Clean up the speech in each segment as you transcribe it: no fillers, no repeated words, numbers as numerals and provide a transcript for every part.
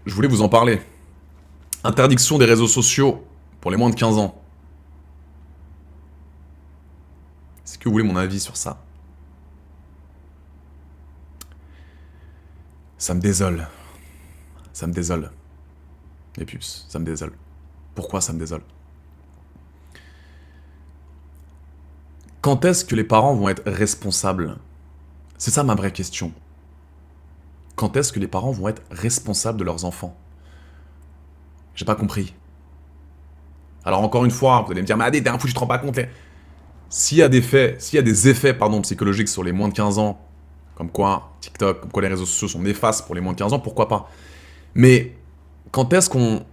je voulais vous en parler. Interdiction des réseaux sociaux pour les moins de 15 ans. Est-ce que vous voulez mon avis sur ça? Ça me désole. Ça me désole. Les puces, ça me désole. Pourquoi ça me désole? Quand est-ce que les parents vont être responsables? C'est ça ma vraie question. Quand est-ce que les parents vont être responsables de leurs enfants? J'ai pas compris. Alors encore une fois, vous allez me dire, mais Adé, t'es un fou, tu te rends pas compte. S'il y a des effets psychologiques sur les moins de 15 ans, comme quoi TikTok, comme quoi les réseaux sociaux sont néfastes pour les moins de 15 ans, pourquoi pas? Mais quand est-ce qu'on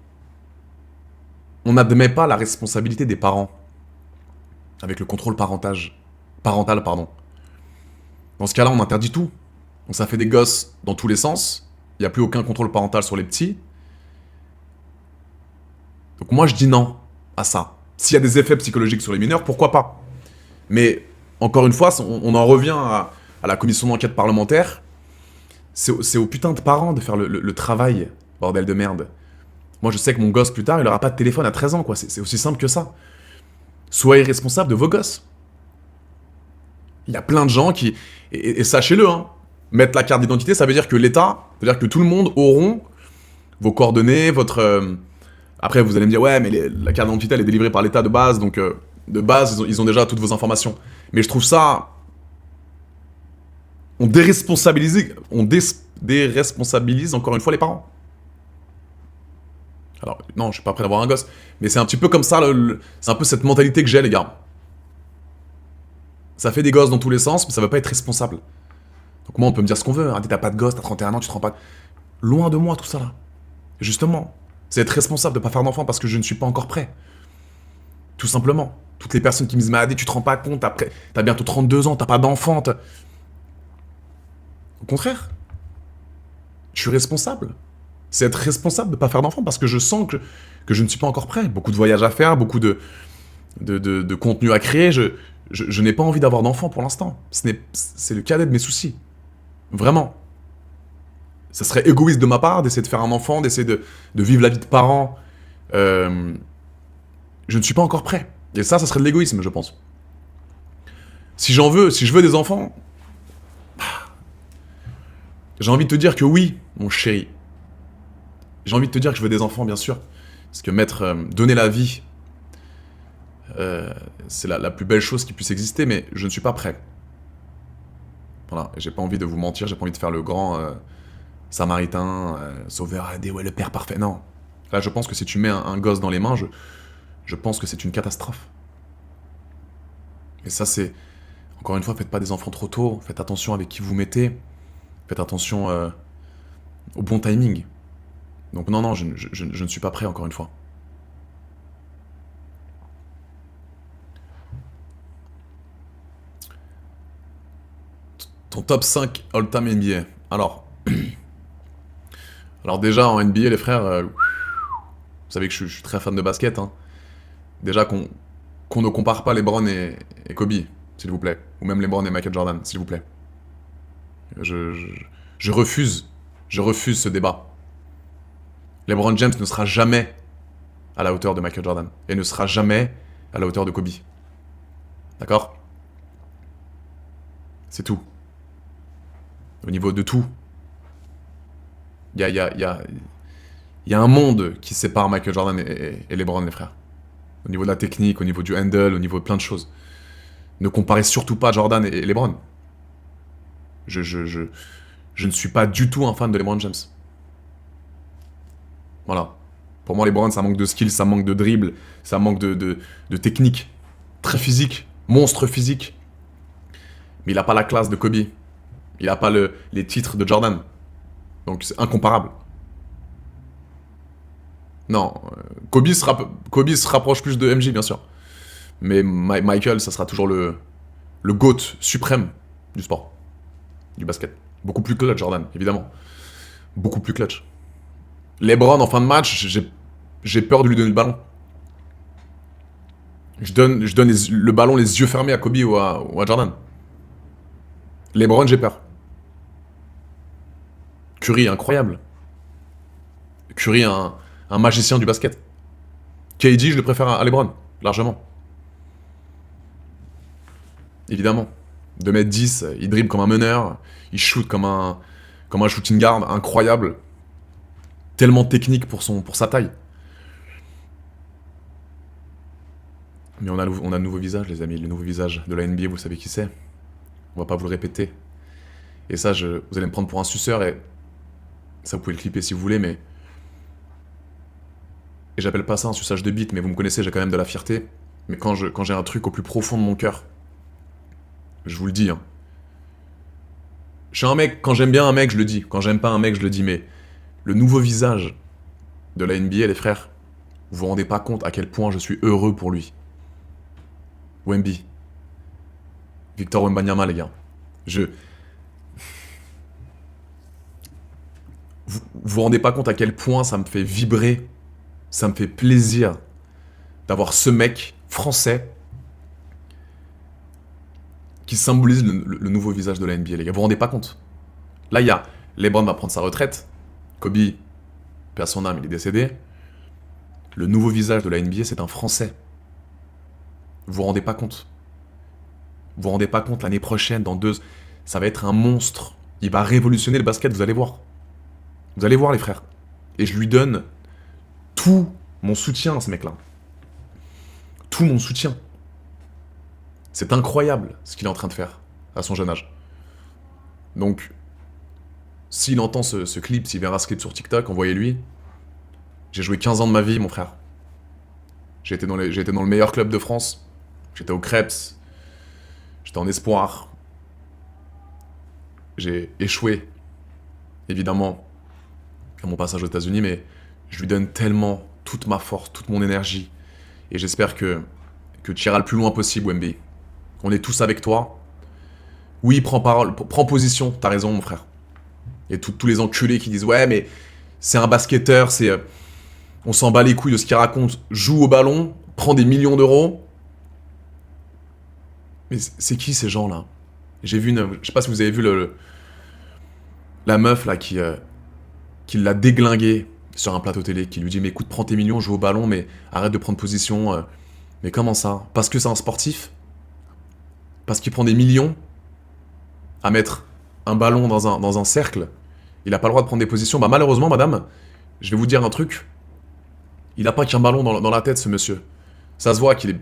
n'admet pas la responsabilité des parents avec le contrôle parental, pardon. Dans ce cas-là, on interdit tout. Donc ça fait des gosses dans tous les sens. Il n'y a plus aucun contrôle parental sur les petits. Donc moi, je dis non à ça. S'il y a des effets psychologiques sur les mineurs, pourquoi pas? Mais encore une fois, on en revient à la commission d'enquête parlementaire. C'est aux putains de parents de faire le travail, bordel de merde. Moi, je sais que mon gosse, plus tard, il aura pas de téléphone à 13 ans, quoi. C'est aussi simple que ça. Soyez responsables de vos gosses. Il y a plein de gens qui... Et sachez-le, hein, mettre la carte d'identité, ça veut dire que l'État, ça veut dire que tout le monde auront vos coordonnées, votre... Après, vous allez me dire, ouais, mais la carte d'identité, elle est délivrée par l'État de base, donc de base, ils ont déjà toutes vos informations. Mais je trouve ça... On déresponsabilise encore une fois les parents. Alors, non, je suis pas prêt d'avoir un gosse, mais c'est un petit peu comme ça, c'est un peu cette mentalité que j'ai, les gars. Ça fait des gosses dans tous les sens, mais ça veut pas être responsable. Donc moi, on peut me dire ce qu'on veut, hein, t'as pas de gosse, t'as 31 ans, tu te rends pas... Loin de moi tout ça, là. Justement, c'est être responsable de pas faire d'enfant parce que je ne suis pas encore prêt. Tout simplement. Toutes les personnes qui me disent, mais Adé, tu te rends pas compte, t'as bientôt 32 ans, t'as pas d'enfant, Au contraire. Je suis responsable. C'est être responsable de pas faire d'enfant parce que je sens que je ne suis pas encore prêt. Beaucoup de voyages à faire, beaucoup de contenu à créer. Je n'ai pas envie d'avoir d'enfant pour l'instant. C'est le cadet de mes soucis. Vraiment. Ça serait égoïste de ma part d'essayer de faire un enfant, d'essayer de vivre la vie de parent. Je ne suis pas encore prêt. Et ça serait de l'égoïsme, je pense. Si je veux des enfants, j'ai envie de te dire que oui, mon chéri. J'ai envie de te dire que je veux des enfants, bien sûr. Parce que donner la vie, c'est la plus belle chose qui puisse exister, mais je ne suis pas prêt. Voilà, et j'ai pas envie de vous mentir, j'ai pas envie de faire le grand samaritain, sauveur, ouais, le père parfait. Non. Là, je pense que si tu mets un gosse dans les mains, je pense que c'est une catastrophe. Et ça, c'est... Encore une fois, faites pas des enfants trop tôt, faites attention avec qui vous mettez, faites attention au bon timing. Donc non, non, je ne suis pas prêt, encore une fois. Ton top 5 all-time NBA. Alors déjà, en NBA, les frères, vous savez que je suis très fan de basket, hein. Déjà qu'on ne compare pas LeBron et Kobe, s'il vous plaît. Ou même LeBron et Michael Jordan, s'il vous plaît. Je refuse ce débat. LeBron James ne sera jamais à la hauteur de Michael Jordan. Et ne sera jamais à la hauteur de Kobe. D'accord? C'est tout. Au niveau de tout. Il y a un monde qui sépare Michael Jordan et LeBron, les frères. Au niveau de la technique, au niveau du handle, au niveau de plein de choses. Ne comparez surtout pas Jordan et LeBron. Je ne suis pas du tout un fan de LeBron James. Voilà. Pour moi, LeBron, ça manque de skill, ça manque de dribble, ça manque de technique. Très physique, monstre physique. Mais il n'a pas la classe de Kobe. Il n'a pas les titres de Jordan. Donc c'est incomparable. Non, Kobe se rapproche plus de MJ, bien sûr. Mais Michael, ça sera toujours le GOAT suprême du sport, du basket. Beaucoup plus clutch, Jordan, évidemment. Beaucoup plus clutch. LeBron, en fin de match, j'ai peur de lui donner le ballon. Je donne le ballon les yeux fermés à Kobe ou à Jordan. LeBron, j'ai peur. Curry, incroyable. Curry, un magicien du basket. KD, je le préfère à LeBron, largement. Évidemment. 2m10, il dribble comme un meneur, il shoot comme un shooting guard incroyable. Tellement technique pour sa taille. Mais on a de nouveaux visages, les amis. Les nouveaux visages de la NBA, vous savez qui c'est. On va pas vous le répéter. Et ça, vous allez me prendre pour un suceur et... Ça, vous pouvez le clipper si vous voulez, mais... Et j'appelle pas ça un suçage de bite, mais vous me connaissez, j'ai quand même de la fierté. Mais quand j'ai un truc au plus profond de mon cœur, je vous le dis, hein. Je suis un mec, quand j'aime bien un mec, je le dis. Quand j'aime pas un mec, je le dis, mais... Le nouveau visage de la NBA, les frères, vous vous rendez pas compte à quel point je suis heureux pour lui. Wemby. Victor Wembanyama, les gars. Vous vous rendez pas compte à quel point ça me fait vibrer, ça me fait plaisir d'avoir ce mec français qui symbolise le nouveau visage de la NBA, les gars. Vous vous rendez pas compte. Là, il y a LeBron va prendre sa retraite. Kobe, paix à son âme, il est décédé. Le nouveau visage de la NBA, c'est un Français. Vous vous rendez pas compte. Vous vous rendez pas compte, l'année prochaine, dans 2... Ça va être un monstre. Il va révolutionner le basket, vous allez voir. Vous allez voir, les frères. Et je lui donne tout mon soutien à ce mec-là. Tout mon soutien. C'est incroyable ce qu'il est en train de faire à son jeune âge. Donc, s'il entend ce clip, s'il verra ce clip sur TikTok, envoyez-lui. J'ai joué 15 ans de ma vie, mon frère. J'ai été dans le meilleur club de France. J'étais au Crêpes. J'étais en espoir. J'ai échoué, évidemment, à mon passage aux États-Unis, mais je lui donne tellement toute ma force, toute mon énergie. Et j'espère que tu iras le plus loin possible, Wemby. On est tous avec toi. Oui, prends parole, prends position, t'as raison, mon frère. Et tous les enculés qui disent « Ouais, mais c'est un basketteur, on s'en bat les couilles de ce qu'il raconte. Joue au ballon, prends des millions d'euros. » Mais c'est qui ces gens-là? J'ai vu je sais pas si vous avez vu la meuf là qui l'a déglingué sur un plateau télé, qui lui dit « Mais écoute, prends tes millions, joue au ballon, mais arrête de prendre position. » Mais comment ça? Parce que c'est un sportif? Parce qu'il prend des millions à mettre un ballon dans un cercle, il n'a pas le droit de prendre des positions. Bah malheureusement, madame, je vais vous dire un truc. Il n'a pas qu'un ballon dans la tête, ce monsieur. Ça se voit qu'il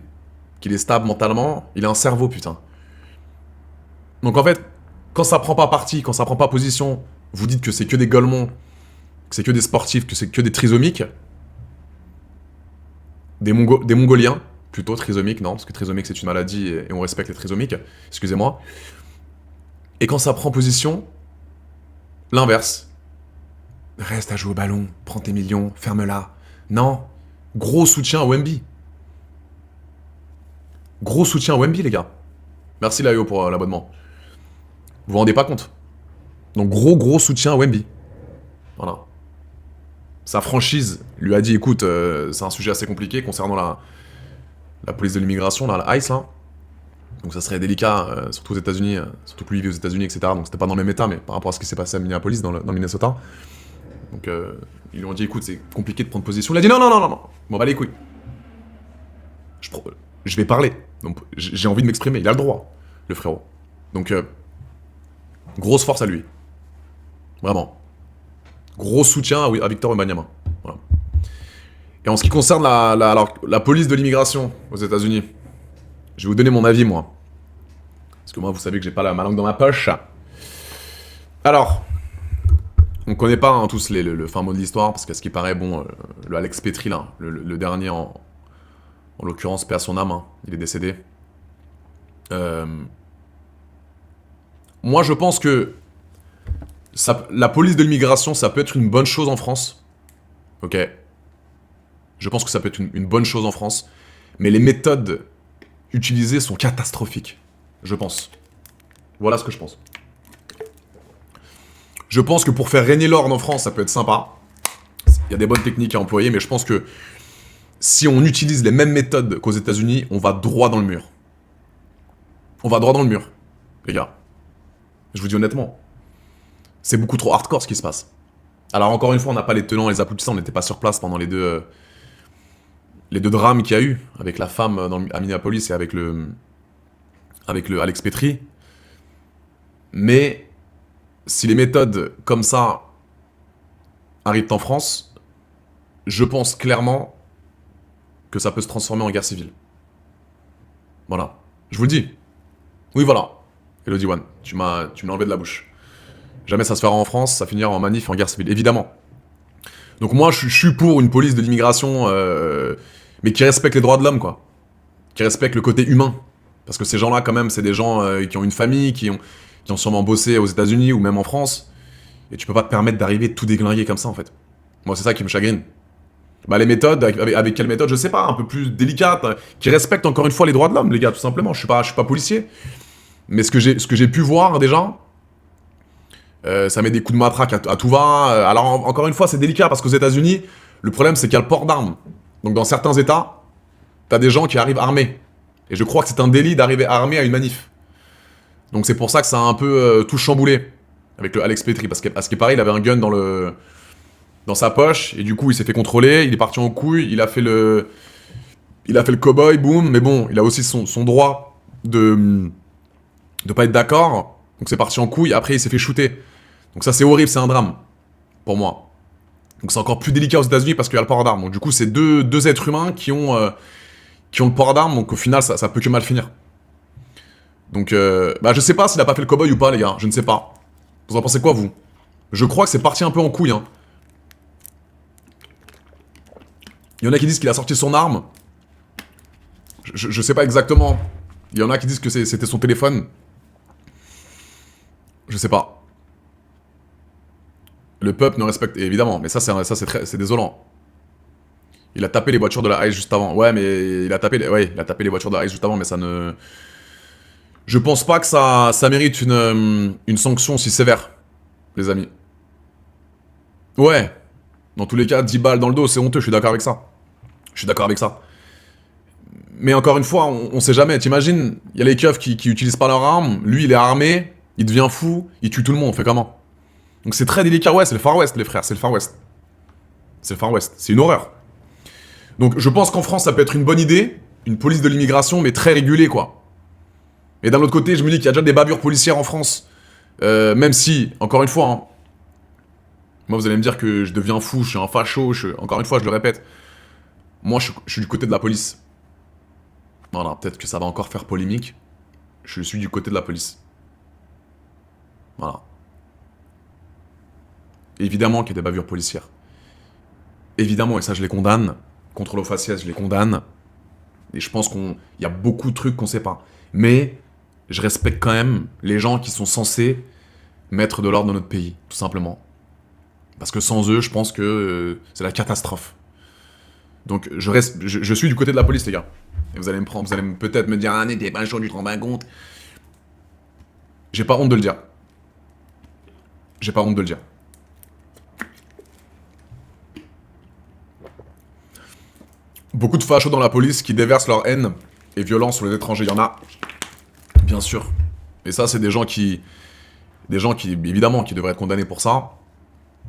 est stable mentalement, il a un cerveau, putain. Donc en fait, quand ça prend pas parti, quand ça prend pas position, vous dites que c'est que des golemons, que c'est que des sportifs, que c'est que des trisomiques. Des mongoliens, plutôt trisomiques, non, parce que trisomique c'est une maladie et on respecte les trisomiques, excusez-moi. Et quand ça prend position, l'inverse. Reste à jouer au ballon, prends tes millions, ferme-la. Non, gros soutien à Wemby. Gros soutien à Wemby, les gars. Merci Layo pour l'abonnement. Vous vous rendez pas compte? Donc gros soutien à Wemby. Voilà. Sa franchise lui a dit, écoute, c'est un sujet assez compliqué concernant la police de l'immigration, la ICE, là. Donc ça serait délicat, surtout aux États-Unis, surtout que lui vit aux États-Unis, etc. Donc c'était pas dans le même état, mais par rapport à ce qui s'est passé à Minneapolis, dans le Minnesota. Donc ils lui ont dit, écoute, c'est compliqué de prendre position. Il a dit, non, bon bah les couilles. Je vais parler. Donc j'ai envie de m'exprimer, il a le droit, le frérot. Donc grosse force à lui. Vraiment. Gros soutien à Victor Wembanyama. Voilà. Et en ce qui concerne la police de l'immigration aux États-Unis, je vais vous donner mon avis, moi. Parce que moi, vous savez que j'ai pas ma langue dans ma poche. Alors, on connaît pas hein, tous le fin mot de l'histoire, parce qu'à ce qui paraît, bon, le Alex Petri, là, le dernier, en l'occurrence, paix à son âme, hein, il est décédé. Moi, je pense que la police de l'immigration, ça peut être une bonne chose en France. Ok. Je pense que ça peut être une bonne chose en France. Mais les méthodes utilisées sont catastrophiques. Je pense. Voilà ce que je pense. Je pense que pour faire régner l'ordre en France, ça peut être sympa. Il y a des bonnes techniques à employer, mais je pense que si on utilise les mêmes méthodes qu'aux États-Unis, on va droit dans le mur. On va droit dans le mur, les gars. Je vous dis honnêtement. C'est beaucoup trop hardcore ce qui se passe. Alors encore une fois, on n'a pas les tenants et les aboutissants, on n'était pas sur place pendant les deux drames qu'il y a eu, avec la femme à Minneapolis et avec le Alex Petri. Mais si les méthodes comme ça arrivent en France, je pense clairement que ça peut se transformer en guerre civile. Voilà. Je vous le dis. Oui, voilà. Elodie One, tu me l'as enlevé de la bouche. Jamais ça se fera en France, ça finira en manif, en guerre civile, évidemment. Donc moi, je suis pour une police de l'immigration, mais qui respecte les droits de l'homme, quoi. Qui respecte le côté humain. Parce que ces gens-là, quand même, c'est des gens qui ont une famille, qui ont sûrement bossé aux États-Unis ou même en France. Et tu peux pas te permettre d'arriver tout déglinguer comme ça, en fait. Moi, c'est ça qui me chagrine. Bah, les méthodes, avec quelle méthode, je sais pas, un peu plus délicate, qui respecte encore une fois les droits de l'homme, les gars, tout simplement. Je suis pas policier. Mais ce que j'ai pu voir, déjà, ça met des coups de matraque à tout va. Alors, encore une fois, c'est délicat, parce qu'aux États-Unis, le problème, c'est qu'il y a le port d'armes. Donc, dans certains États, t'as des gens qui arrivent armés. Et je crois que c'est un délit d'arriver armé à une manif. Donc, c'est pour ça que ça a un peu tout chamboulé, avec le Alex Petri. Parce qu'à ce qui paraît, il avait un gun dans sa poche, et du coup, il s'est fait contrôler, il est parti en couille, il a fait le cow-boy, boum, mais bon, il a aussi son droit de pas être d'accord, donc c'est parti en couille, après il s'est fait shooter. Donc ça c'est horrible, c'est un drame, pour moi. Donc c'est encore plus délicat aux États-Unis parce qu'il y a le port d'armes. Donc du coup, c'est deux êtres humains qui ont le port d'armes, donc au final, ça peut que mal finir. Donc, bah je sais pas s'il a pas fait le cow-boy ou pas, les gars, je ne sais pas. Vous en pensez quoi, vous? Je crois que c'est parti un peu en couille, hein. Il y en a qui disent qu'il a sorti son arme. Je sais pas exactement. Il y en a qui disent que c'était son téléphone. Je sais pas. Le peuple ne respecte... Évidemment, mais ça c'est désolant. Il a tapé les voitures de la ICE juste avant. Ouais, mais il a tapé les voitures de la ICE juste avant, mais ça ne... Je pense pas que ça mérite une sanction si sévère, les amis. Ouais. Dans tous les cas, 10 balles dans le dos, c'est honteux, je suis d'accord avec ça. Je suis d'accord avec ça. Mais encore une fois, on sait jamais. T'imagines, il y a les keufs qui utilisent pas leur arme, lui il est armé, il devient fou, il tue tout le monde, on fait comment? Donc c'est très délicat, ouais, c'est le Far West, les frères, c'est le Far West. C'est le Far West, c'est une horreur. Donc je pense qu'en France, ça peut être une bonne idée, une police de l'immigration, mais très régulée, quoi. Et d'un autre côté, je me dis qu'il y a déjà des bavures policières en France. Même si, encore une fois, hein, moi vous allez me dire que je deviens fou, je suis un facho, encore une fois, je le répète. Moi, je suis du côté de la police. Voilà, peut-être que ça va encore faire polémique. Je suis du côté de la police. Voilà. Évidemment qu'il y a des bavures policières. Évidemment, et ça je les condamne. Contrôle aux faciès, je les condamne. Et je pense qu'il y a beaucoup de trucs qu'on sait pas. Mais je respecte quand même les gens qui sont censés mettre de l'ordre dans notre pays, tout simplement. Parce que sans eux, je pense que c'est la catastrophe. Donc je suis du côté de la police, les gars. Et vous allez peut-être me dire, ah, t'es pas chaud, tu te rends pas compte. J'ai pas honte de le dire. J'ai pas honte de le dire. Beaucoup de fachos dans la police qui déversent leur haine et violence sur les étrangers. Il y en a, bien sûr. Et ça, c'est des gens qui, évidemment, qui devraient être condamnés pour ça.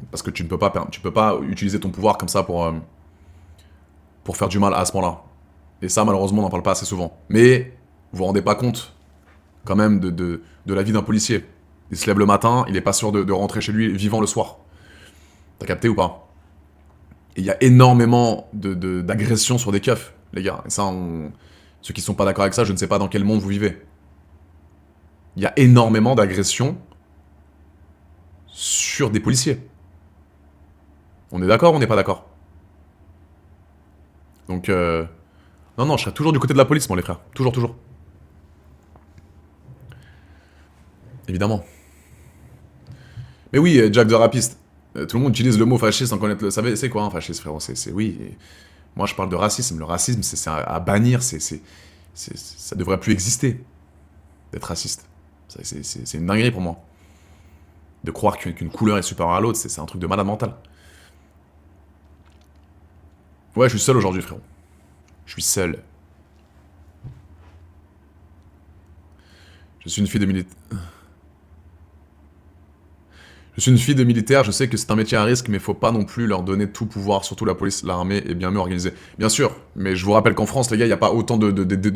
Parce que tu peux pas utiliser ton pouvoir comme ça pour faire du mal à ce point-là. Et ça, malheureusement, on n'en parle pas assez souvent. Mais vous vous rendez pas compte, quand même, de la vie d'un policier. Il se lève le matin, il est pas sûr de rentrer chez lui vivant le soir. T'as capté ou pas? Et il y a énormément d'agressions sur des keufs, les gars. Et ça, ceux qui sont pas d'accord avec ça, je ne sais pas dans quel monde vous vivez. Il y a énormément d'agressions sur des policiers. On est d'accord ou on n'est pas d'accord? Donc, non, je serai toujours du côté de la police, moi, les frères. Toujours, toujours. Évidemment. Mais oui, Jack the Rapiste. Tout le monde utilise le mot fasciste sans connaître le... C'est quoi un fasciste, frérot? Oui. Moi, je parle de racisme. Le racisme, c'est à bannir. Ça devrait plus exister, d'être raciste. C'est une dinguerie pour moi. De croire qu'une couleur est supérieure à l'autre, c'est un truc de malade mental. Ouais, je suis seul aujourd'hui, frérot. Je suis seul. Je suis une fille de militaire. Je suis une fille de militaire, je sais que c'est un métier à risque, mais faut pas non plus leur donner tout pouvoir, surtout la police, l'armée est bien mieux organisée. Bien sûr, mais je vous rappelle qu'en France, les gars, il n'y a pas autant de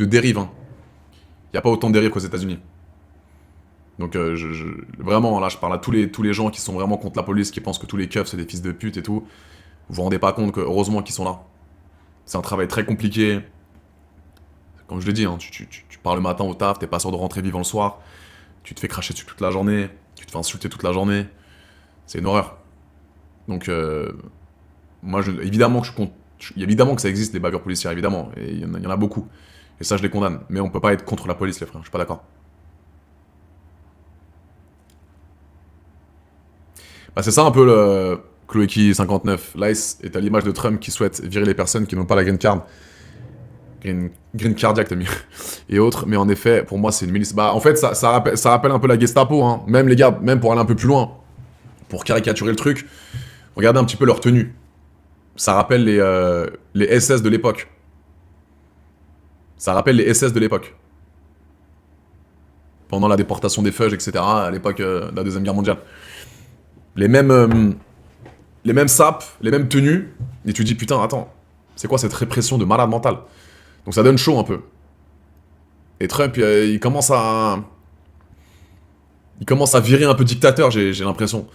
dérives. Hein. Il n'y a pas autant de dérives qu'aux États-Unis. Donc vraiment, là, je parle à tous les gens qui sont vraiment contre la police, qui pensent que tous les keufs, c'est des fils de pute et tout. Vous vous rendez pas compte que, heureusement qu'ils sont là. C'est un travail très compliqué. Comme je l'ai dit, hein, tu pars le matin au taf, t'es pas sûr de rentrer vivant le soir. Tu te fais cracher dessus toute la journée. Tu te fais insulter toute la journée. C'est une horreur. Donc, moi, évidemment que je compte. Évidemment que ça existe, les bavures policières, évidemment. Et il y en a beaucoup. Et ça, je les condamne. Mais on peut pas être contre la police, les frères. Je suis pas d'accord. Bah, c'est ça un peu le Kloeki59. Lice est à l'image de Trump qui souhaite virer les personnes qui n'ont pas la green card. Green cardiaque, t'as mis. Et autres. Mais en effet, pour moi, c'est une milice. Bah, en fait, ça rappelle un peu la Gestapo. Hein. Même les gars, même pour aller un peu plus loin, pour caricaturer le truc, regardez un petit peu leur tenue. Ça rappelle les SS de l'époque. Ça rappelle les SS de l'époque. Pendant la déportation des Feuges, etc. À l'époque de la Deuxième Guerre mondiale. Les mêmes sapes, les mêmes tenues. Et tu dis, putain, attends, c'est quoi cette répression de malade mental? Donc ça donne chaud un peu. Et Trump, il commence à... Il commence à virer un peu dictateur, j'ai l'impression.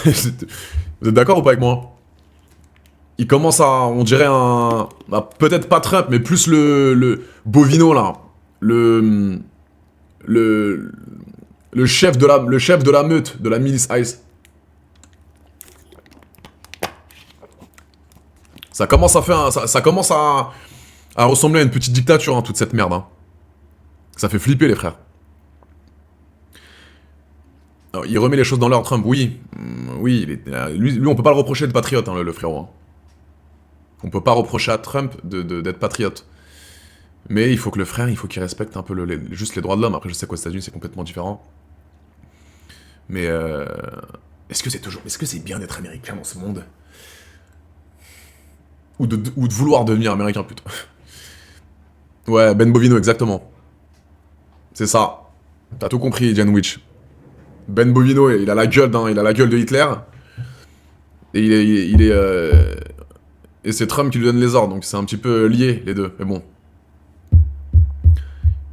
Vous êtes d'accord ou pas avec moi? Il commence à... On dirait un... Bah, peut-être pas Trump, mais plus le Bovino, là. Le chef de la meute, de la milice Ice. Ça commence à faire... Ça commence à ressembler à une petite dictature, hein, toute cette merde. Hein. Ça fait flipper, les frères. Alors, il remet les choses dans l'ordre, Trump, oui. Oui, lui, on peut pas le reprocher d'être patriote, hein, le frérot. Hein. On peut pas reprocher à Trump d'être patriote. Mais il faut que le frère, il faut qu'il respecte un peu juste les droits de l'homme. Après, je sais qu'aux États-Unis, c'est complètement différent. Mais est-ce que c'est bien d'être américain dans ce monde? Ou de vouloir devenir américain, plutôt. Ouais, Ben Bovino, exactement. C'est ça. T'as tout compris, Jan Witch. Ben Bovino, il a la gueule de Hitler. Et et c'est Trump qui lui donne les ordres, donc c'est un petit peu lié, les deux. Mais bon.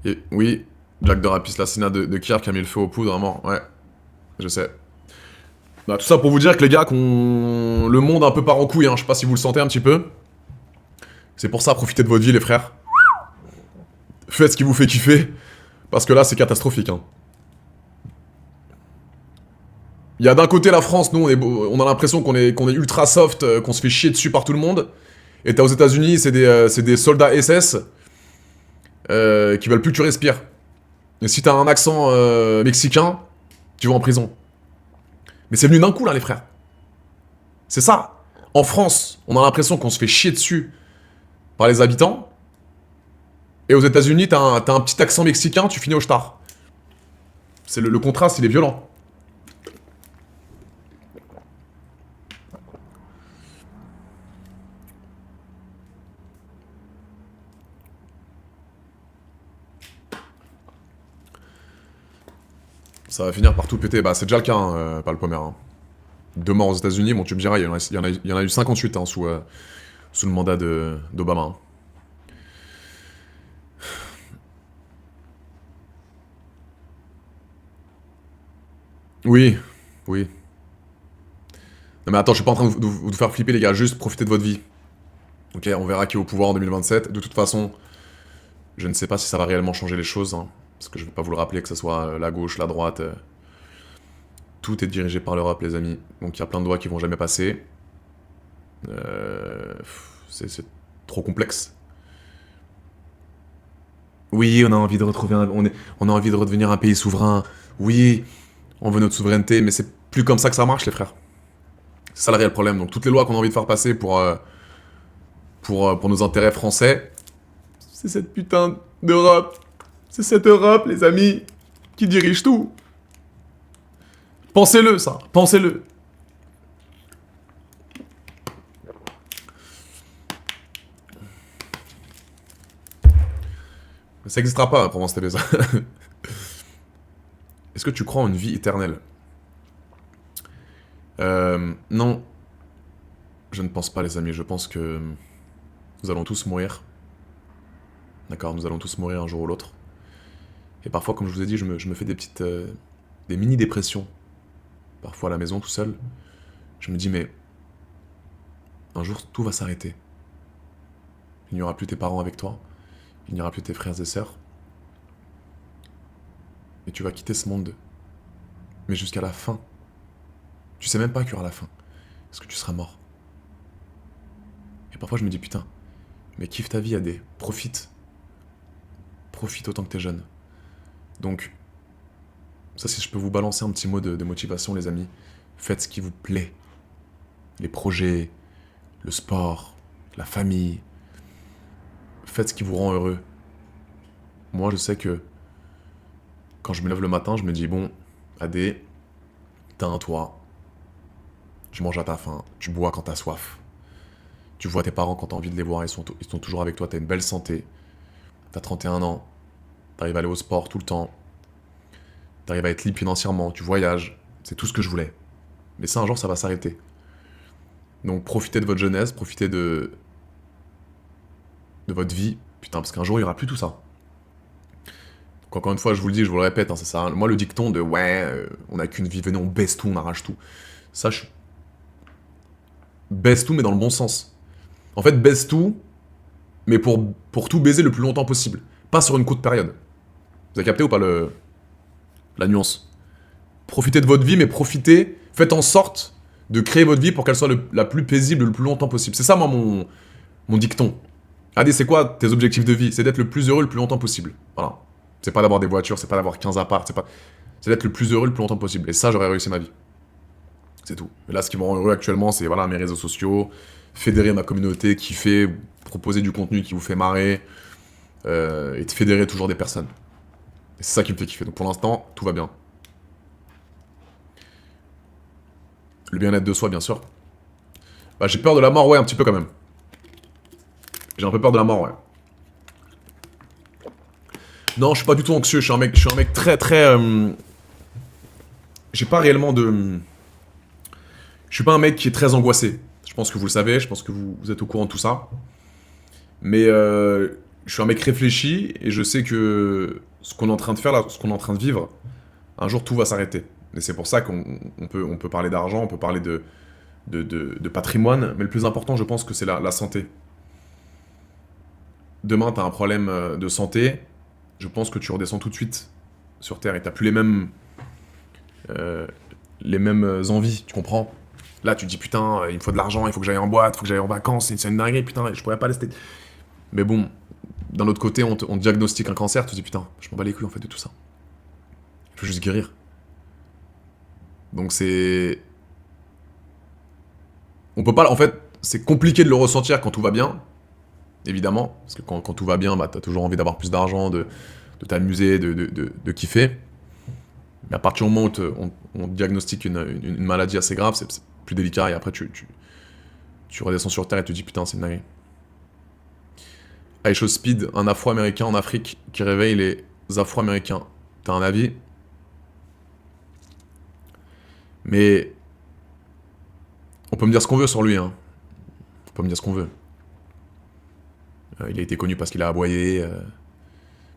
Et oui, Jack de Rapis, l'assassinat de Kiev qui a mis le feu aux poudres, vraiment. Ouais, je sais. Bah, tout ça pour vous dire que les gars, qu'on le monde un peu part en couille, hein. Je sais pas si vous le sentez un petit peu. C'est pour ça, profitez de votre vie, les frères. Faites ce qui vous fait kiffer. Parce que là, c'est catastrophique, hein. Il y a d'un côté la France, nous, on a l'impression qu'on est ultra soft, qu'on se fait chier dessus par tout le monde. Et t'as aux États-Unis, c'est des soldats SS qui veulent plus que tu respires. Et si t'as un accent mexicain, tu vas en prison. Mais c'est venu d'un coup, là, les frères. C'est ça. En France, on a l'impression qu'on se fait chier dessus par les habitants. Et aux États-Unis, t'as un petit accent mexicain, tu finis au star. C'est le contraste, il est violent. Ça va finir par tout péter. Bah, c'est déjà le cas, hein, pas le pommer. Hein. 2 morts aux États-Unis, bon, tu me diras, il y en a eu 58 hein, sous le mandat d'Obama. Hein. Oui, oui. Non mais attends, je suis pas en train de vous faire flipper, les gars, juste profitez de votre vie. Ok, on verra qui est au pouvoir en 2027. De toute façon, je ne sais pas si ça va réellement changer les choses, hein, parce que je vais pas vous le rappeler, que ce soit la gauche, la droite. Tout est dirigé par l'Europe, les amis. Donc il y a plein de lois qui vont jamais passer. C'est trop complexe. Oui, on a envie de retrouver on a envie de redevenir un pays souverain. Oui, on veut notre souveraineté, mais c'est plus comme ça que ça marche, les frères. C'est ça le réel problème. Donc toutes les lois qu'on a envie de faire passer pour nos intérêts français, c'est cette putain d'Europe. C'est cette Europe, les amis, qui dirige tout. Pensez-le, ça. Pensez-le. Ça n'existera pas pour moi, c'était ça. Est-ce que tu crois en une vie éternelle? Non, je ne pense pas, les amis. Je pense que nous allons tous mourir. D'accord, nous allons tous mourir un jour ou l'autre. Et parfois, comme je vous ai dit, je me fais des petites... des mini-dépressions. Parfois à la maison, tout seul. Je me dis, mais... un jour, tout va s'arrêter. Il n'y aura plus tes parents avec toi. Il n'y aura plus tes frères et sœurs. Et tu vas quitter ce monde. Mais jusqu'à la fin. Tu sais même pas qu'il y aura la fin. Parce que tu seras mort. Et parfois, je me dis, putain, mais kiffe ta vie, Adé. Profite. Profite autant que t'es jeune. Donc, ça, si je peux vous balancer un petit mot de motivation, les amis, faites ce qui vous plaît. Les projets, le sport, la famille. Faites ce qui vous rend heureux. Moi, je sais que quand je me lève le matin, je me dis, bon, Adé, t'as un toit. Tu manges à ta faim. Tu bois quand t'as soif. Tu vois tes parents quand t'as envie de les voir, ils sont toujours avec toi, t'as une belle santé. T'as 31 ans. T'arrives à aller au sport tout le temps. T'arrives à être libre financièrement, tu voyages. C'est tout ce que je voulais. Mais ça, un jour, ça va s'arrêter. Donc profitez de votre jeunesse, profitez de votre vie. Putain, parce qu'un jour, il n'y aura plus tout ça. Donc encore une fois, je vous le dis, je vous le répète, hein, ça sert à rien. Moi, le dicton de ouais, on n'a qu'une vie, venez, on baisse tout, on arrache tout. Ça, je baisse tout, mais dans le bon sens. En fait, baisse tout, mais pour tout baiser le plus longtemps possible. Pas sur une courte période. Vous avez capté ou pas la nuance? Profitez de votre vie, mais profitez, faites en sorte de créer votre vie pour qu'elle soit la plus paisible le plus longtemps possible. C'est ça, moi, mon dicton. Allez, c'est quoi tes objectifs de vie? C'est d'être le plus heureux le plus longtemps possible. Voilà. C'est pas d'avoir des voitures, c'est pas d'avoir 15 apparts, c'est d'être le plus heureux le plus longtemps possible. Et ça, j'aurais réussi ma vie. C'est tout. Et là, ce qui me rend heureux actuellement, c'est voilà, mes réseaux sociaux, fédérer ma communauté, kiffer, proposer du contenu qui vous fait marrer, et de fédérer toujours des personnes. Et c'est ça qui me fait kiffer. Donc pour l'instant, tout va bien. Le bien-être de soi, bien sûr. Bah, j'ai peur de la mort, ouais, un petit peu quand même. J'ai un peu peur de la mort, ouais. Non, je suis pas du tout anxieux, je suis un mec très très... J'ai pas réellement de... Je suis pas un mec qui est très angoissé. Je pense que vous le savez, je pense que vous êtes au courant de tout ça. Mais je suis un mec réfléchi et je sais que ce qu'on est en train de faire là, ce qu'on est en train de vivre, un jour tout va s'arrêter. Et c'est pour ça qu'on peut parler d'argent, on peut parler de patrimoine, mais le plus important, je pense que c'est la santé. Demain, t'as un problème de santé, je pense que tu redescends tout de suite sur Terre et t'as plus les mêmes envies, tu comprends? Là, tu te dis putain, il me faut de l'argent, il faut que j'aille en boîte, il faut que j'aille en vacances, c'est une dinguerie, putain, je pourrais pas rester. Mais bon, d'un autre côté, on te diagnostique un cancer, tu te dis putain, je m'en bats les couilles en fait de tout ça. Je veux juste guérir. Donc c'est... On peut pas... En fait, c'est compliqué de le ressentir quand tout va bien, évidemment. Parce que quand tout va bien, bah, t'as toujours envie d'avoir plus d'argent, de t'amuser, de kiffer. Mais à partir du moment où on te diagnostique une maladie assez grave, c'est plus délicat. Et après, tu redescends sur Terre et tu te dis putain, c'est une dinguerie. Aisho Speed, un Afro-Américain en Afrique qui réveille les Afro-Américains. T'as un avis? Mais on peut me dire ce qu'on veut sur lui, hein. On peut me dire ce qu'on veut. Il a été connu parce qu'il a aboyé.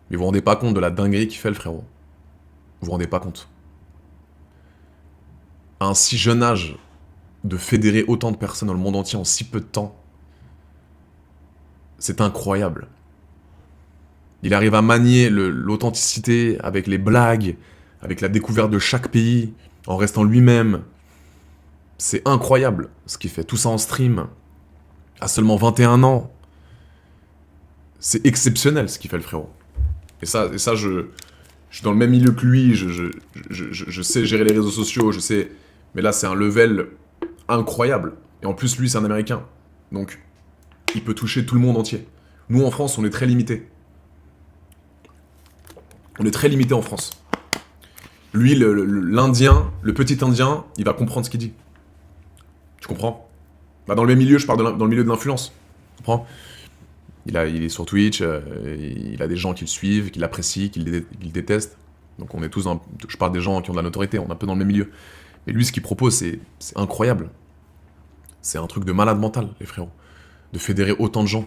Mais vous vous rendez pas compte de la dinguerie qu'il fait, le frérot. Vous vous rendez pas compte. À un si jeune âge, de fédérer autant de personnes dans le monde entier en si peu de temps, c'est incroyable. Il arrive à manier l'authenticité avec les blagues, avec la découverte de chaque pays, en restant lui-même. C'est incroyable ce qu'il fait. Tout ça en stream, à seulement 21 ans. C'est exceptionnel ce qu'il fait, le frérot. Et ça, je suis dans le même milieu que lui, je sais gérer les réseaux sociaux, je sais... Mais là, c'est un level incroyable. Et en plus, lui, c'est un Américain. Donc, il peut toucher tout le monde entier. Nous, en France, on est très limité. On est très limité en France. Lui, l'Indien, le petit Indien, il va comprendre ce qu'il dit. Tu comprends? Bah, dans le même milieu, je parle dans le milieu de l'influence. Tu comprends? Il est sur Twitch, il a des gens qui le suivent, qui l'apprécient, qui le détestent. Donc on est tous je parle des gens qui ont de la notoriété, on est un peu dans le même milieu. Mais lui, ce qu'il propose, c'est incroyable. C'est un truc de malade mental, les frérots. De fédérer autant de gens.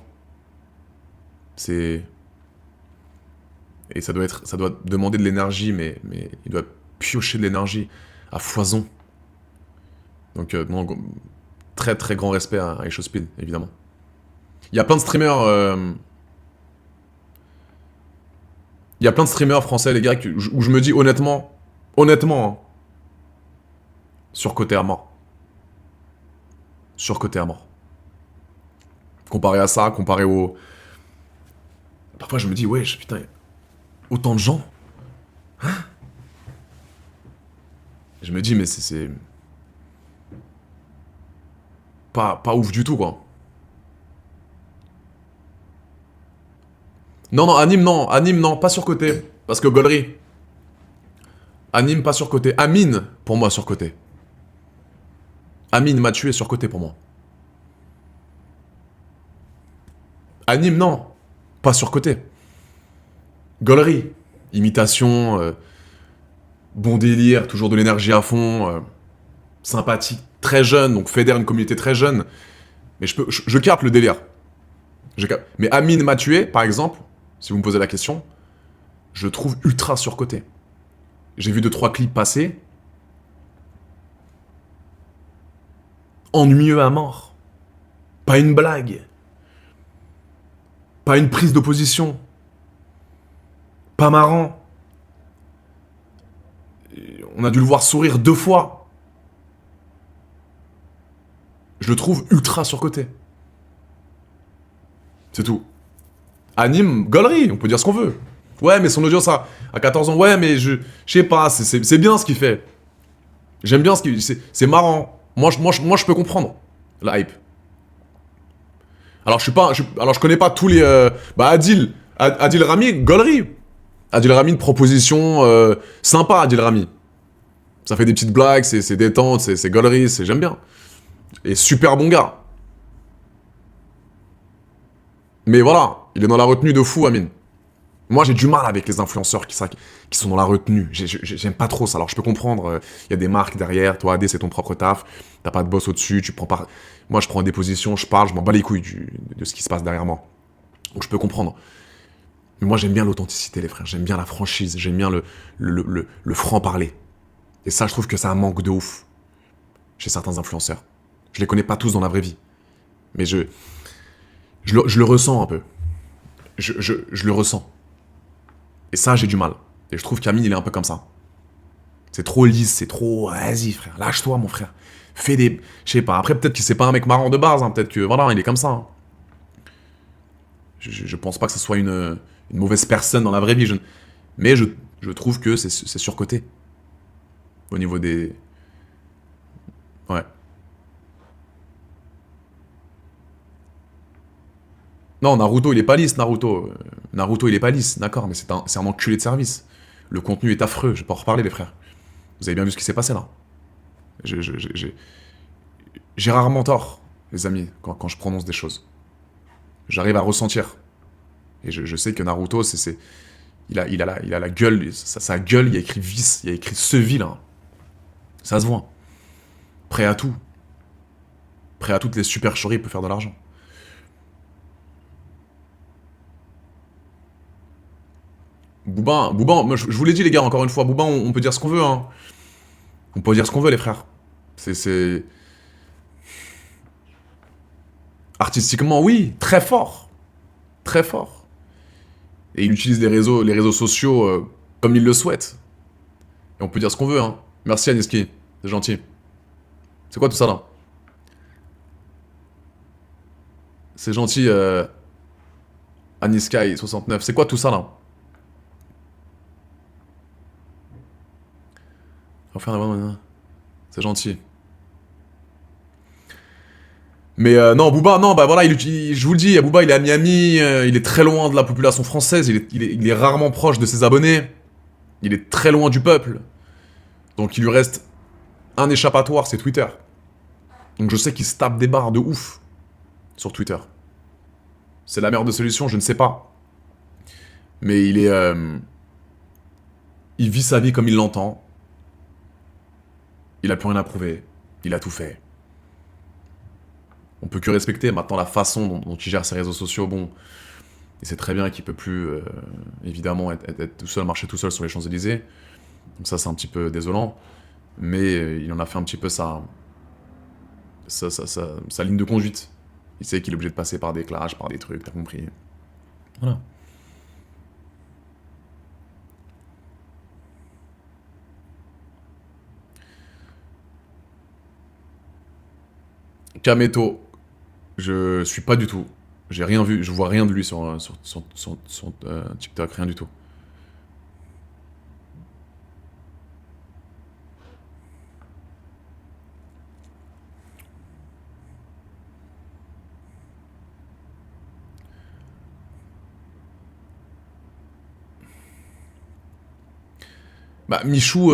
C'est... Et ça doit demander de l'énergie, mais il doit piocher de l'énergie à foison. Donc, non, très très grand respect à Aisho Speed, évidemment. Il y a plein de streamers... Il y a plein de streamers français, les gars, où je me dis honnêtement, hein, surcoté à mort. Surcoté à mort. Comparé à ça, comparé au... Parfois je me dis, ouais, putain, autant de gens. Hein? Je me dis, mais c'est... Pas ouf du tout, quoi. Non, anime, non, pas surcoté. Parce que Gollery. Anime, pas surcoté. Amine, pour moi, surcoté. Amine m'a tué surcoté pour moi. Anime, non, pas surcoté. Gollery, imitation, bon délire, toujours de l'énergie à fond, sympathique, très jeune, donc fédère une communauté très jeune. Mais je capte le délire. Mais Amine m'a tué, par exemple, si vous me posez la question, je le trouve ultra surcoté. J'ai vu 2-3 clips passer. Ennuyeux à mort. Pas une blague. Pas une prise d'opposition. Pas marrant. On a dû le voir sourire 2 fois. Je le trouve ultra surcoté. C'est tout. Anime, Gollery, on peut dire ce qu'on veut. Ouais, mais son audience à 14 ans, ouais, mais je sais pas, c'est bien ce qu'il fait. J'aime bien ce qu'il... C'est marrant. Moi, je peux comprendre la hype. Alors, je connais pas tous les... Adil Rami, Gollery. Adil Rami, une proposition sympa, Adil Rami. Ça fait des petites blagues, c'est détente, c'est Gollery, j'aime bien. Et super bon gars. Mais voilà, il est dans la retenue de fou, Amine. Moi, j'ai du mal avec les influenceurs qui sont dans la retenue. J'aime pas trop ça. Alors, je peux comprendre, il y a des marques derrière. Toi, AD, c'est ton propre taf. T'as pas de boss au-dessus. Tu prends pas... Moi, je prends des positions, je parle, je m'en bats les couilles de ce qui se passe derrière moi. Donc, je peux comprendre. Mais moi, j'aime bien l'authenticité, les frères. J'aime bien la franchise. J'aime bien le franc-parler. Et ça, je trouve que c'est un manque de ouf chez certains influenceurs. Je les connais pas tous dans la vraie vie. Mais je le ressens un peu. Je le ressens. Et ça, j'ai du mal. Et je trouve qu'Amine, il est un peu comme ça. C'est trop lisse, c'est trop... Vas-y, frère, lâche-toi, mon frère. Fais des... Je sais pas, après, peut-être que c'est pas un mec marrant de base, hein. Peut-être que, voilà, il est comme ça. Hein. Je pense pas que ce soit une mauvaise personne dans la vraie vie. Mais je trouve que c'est surcoté. Au niveau des... Ouais. Non, Naruto, il est pas lisse, Naruto. Naruto, il est pas lisse, d'accord, mais c'est un enculé de service. Le contenu est affreux, je vais pas en reparler, les frères. Vous avez bien vu ce qui s'est passé, là. J'ai rarement tort, les amis, quand je prononce des choses. J'arrive à ressentir. Et je sais que Naruto, il a la gueule, sa gueule, il y a écrit vice, il y a écrit sevi, là. Ça se voit. Prêt à tout. Prêt à toutes les supercheries pour faire de l'argent. Booba, moi, je vous l'ai dit les gars, encore une fois, Booba, on peut dire ce qu'on veut, hein. On peut dire ce qu'on veut, les frères. C'est... Artistiquement, oui, très fort. Très fort. Et il utilise les réseaux sociaux comme il le souhaite. Et on peut dire ce qu'on veut, hein. Merci Aniski, c'est gentil. C'est quoi tout ça, là? C'est gentil, Anisky69. C'est quoi tout ça, là? C'est gentil. Mais non, Booba, non, bah voilà, je vous le dis, Booba, il est à Miami, il est très loin de la population française, il est rarement proche de ses abonnés, il est très loin du peuple. Donc il lui reste un échappatoire, c'est Twitter. Donc je sais qu'il se tape des barres de ouf sur Twitter. C'est la meilleure des solutions, je ne sais pas. Mais il est... il vit sa vie comme il l'entend. Il a plus rien à prouver. Il a tout fait. On peut que respecter maintenant la façon dont il gère ses réseaux sociaux. Bon, il sait très bien qu'il peut plus, évidemment, être tout seul, marcher tout seul sur les Champs-Élysées. Donc ça, c'est un petit peu désolant. Mais il en a fait un petit peu sa ligne de conduite. Il sait qu'il est obligé de passer par des clashs, par des trucs, t'as compris. Voilà. Kameto, je suis pas du tout. J'ai rien vu, je vois rien de lui sur TikTok, rien du tout. Bah, Michou,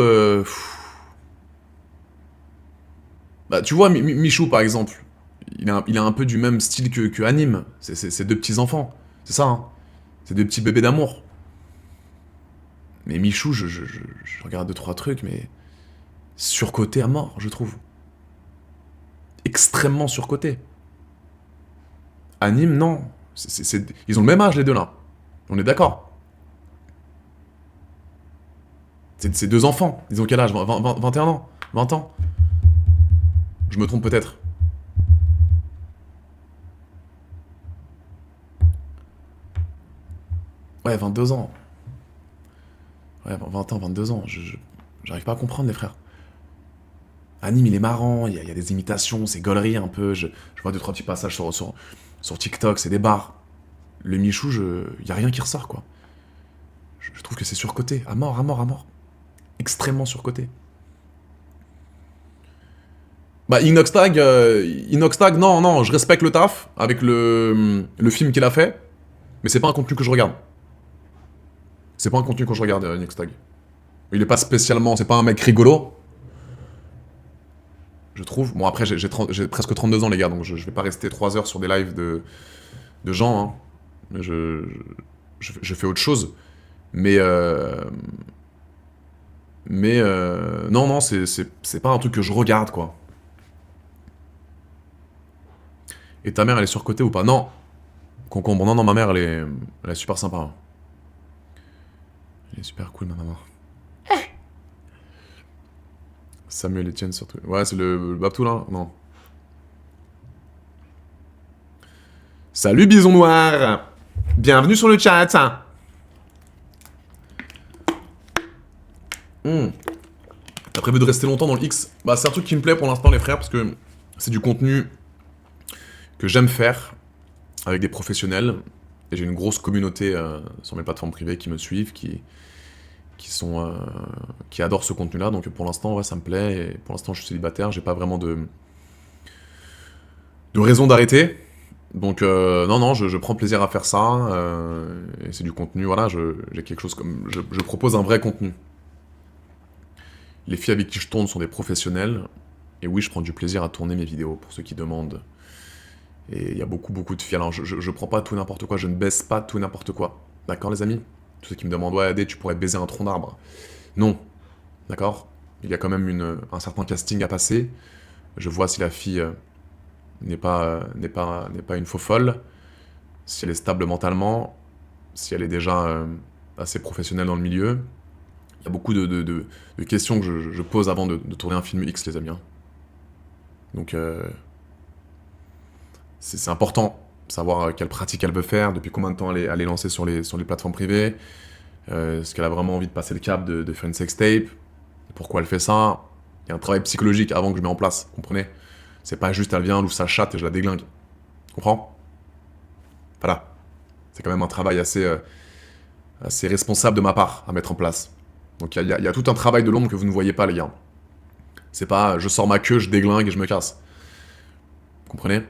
bah, tu vois, Michou, par exemple, il a un peu du même style que Anime. C'est deux petits enfants. C'est ça, hein. C'est deux petits bébés d'amour. Mais Michou, je regarde deux, trois trucs, mais surcoté à mort, je trouve. Extrêmement surcoté. Anime, non. Ils ont le même âge, les deux, là. On est d'accord. C'est deux enfants. Ils ont quel âge? 21 ans? 20 ans? Je me trompe peut-être. Ouais, 22 ans. Ouais, 20 ans, 22 ans. J'arrive pas à comprendre, les frères. Anime, il est marrant, il y a des imitations, c'est gaulerie un peu. Je vois deux, trois petits passages sur TikTok, c'est des bars. Le Michou, il y a rien qui ressort, quoi. Je trouve que c'est surcoté. À mort, à mort, à mort. Extrêmement surcoté. Bah, Inoxtag, non, non, je respecte le taf avec le film qu'il a fait, mais c'est pas un contenu que je regarde. C'est pas un contenu que je regarde, Inoxtag. Il est pas spécialement, c'est pas un mec rigolo, je trouve. Bon, après, j'ai presque 32 ans, les gars, donc je vais pas rester 3 heures sur des lives de gens, hein. Je fais autre chose. Mais, non, non, c'est pas un truc que je regarde, quoi. Et ta mère, elle est surcotée ou pas? Non. Concombre, non, non, ma mère, elle est super sympa. Elle est super cool, ma maman. Samuel Etienne, surtout. Ouais, c'est le Babtou, là? Non. Salut, Bison Noir! Bienvenue sur le chat! T'as prévu de rester longtemps dans le X? Bah, c'est un truc qui me plaît pour l'instant, les frères, parce que c'est du contenu que j'aime faire avec des professionnels. Et j'ai une grosse communauté sur mes plateformes privées qui me suivent, qui adorent ce contenu-là. Donc pour l'instant, ouais, ça me plaît. Et pour l'instant, je suis célibataire. J'ai pas vraiment de raison d'arrêter. Donc non, non, je prends plaisir à faire ça. Et c'est du contenu, voilà, j'ai quelque chose comme... Je propose un vrai contenu. Les filles avec qui je tourne sont des professionnels. Et oui, je prends du plaisir à tourner mes vidéos, pour ceux qui demandent. Et il y a beaucoup, beaucoup de filles. Alors, je prends pas tout n'importe quoi, je ne baisse pas tout n'importe quoi. D'accord, les amis? Tous ceux qui me demandent, ouais, Adé, tu pourrais baiser un tronc d'arbre. Non. D'accord? Il y a quand même un certain casting à passer. Je vois si la fille n'est pas une faux folle, si elle est stable mentalement, si elle est déjà assez professionnelle dans le milieu. Il y a beaucoup de questions que je pose avant de tourner un film X, les amis, hein. Donc, c'est important de savoir quelle pratique elle veut faire, depuis combien de temps elle est lancée sur les plateformes privées, est-ce qu'elle a vraiment envie de passer le cap de faire une sextape, pourquoi elle fait ça. Il y a un travail psychologique avant que je mette en place, vous comprenez? C'est pas juste elle vient, elle ouvre sa chatte et je la déglingue. Tu comprends? Voilà. C'est quand même un travail assez responsable de ma part à mettre en place. Donc il y a tout un travail de l'ombre que vous ne voyez pas, les gars. C'est pas je sors ma queue, je déglingue et je me casse. Vous comprenez?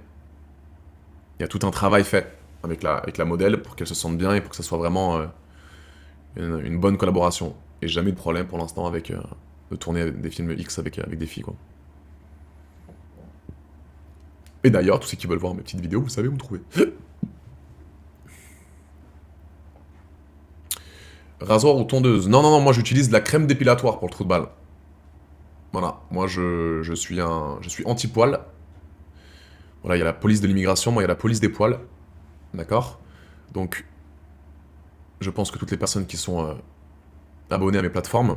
Il y a tout un travail fait avec la modèle pour qu'elle se sente bien et pour que ça soit vraiment une bonne collaboration. Et jamais de problème pour l'instant avec de tourner des films X avec des filles, quoi. Et d'ailleurs, tous ceux qui veulent voir mes petites vidéos, vous savez où me trouver. Rasoir ou tondeuse? Non, non, non, moi j'utilise de la crème dépilatoire pour le trou de balle. Voilà, moi je suis anti-poil. Voilà, il y a la police de l'immigration, moi il y a la police des poils. D'accord? Donc, je pense que toutes les personnes qui sont abonnées à mes plateformes,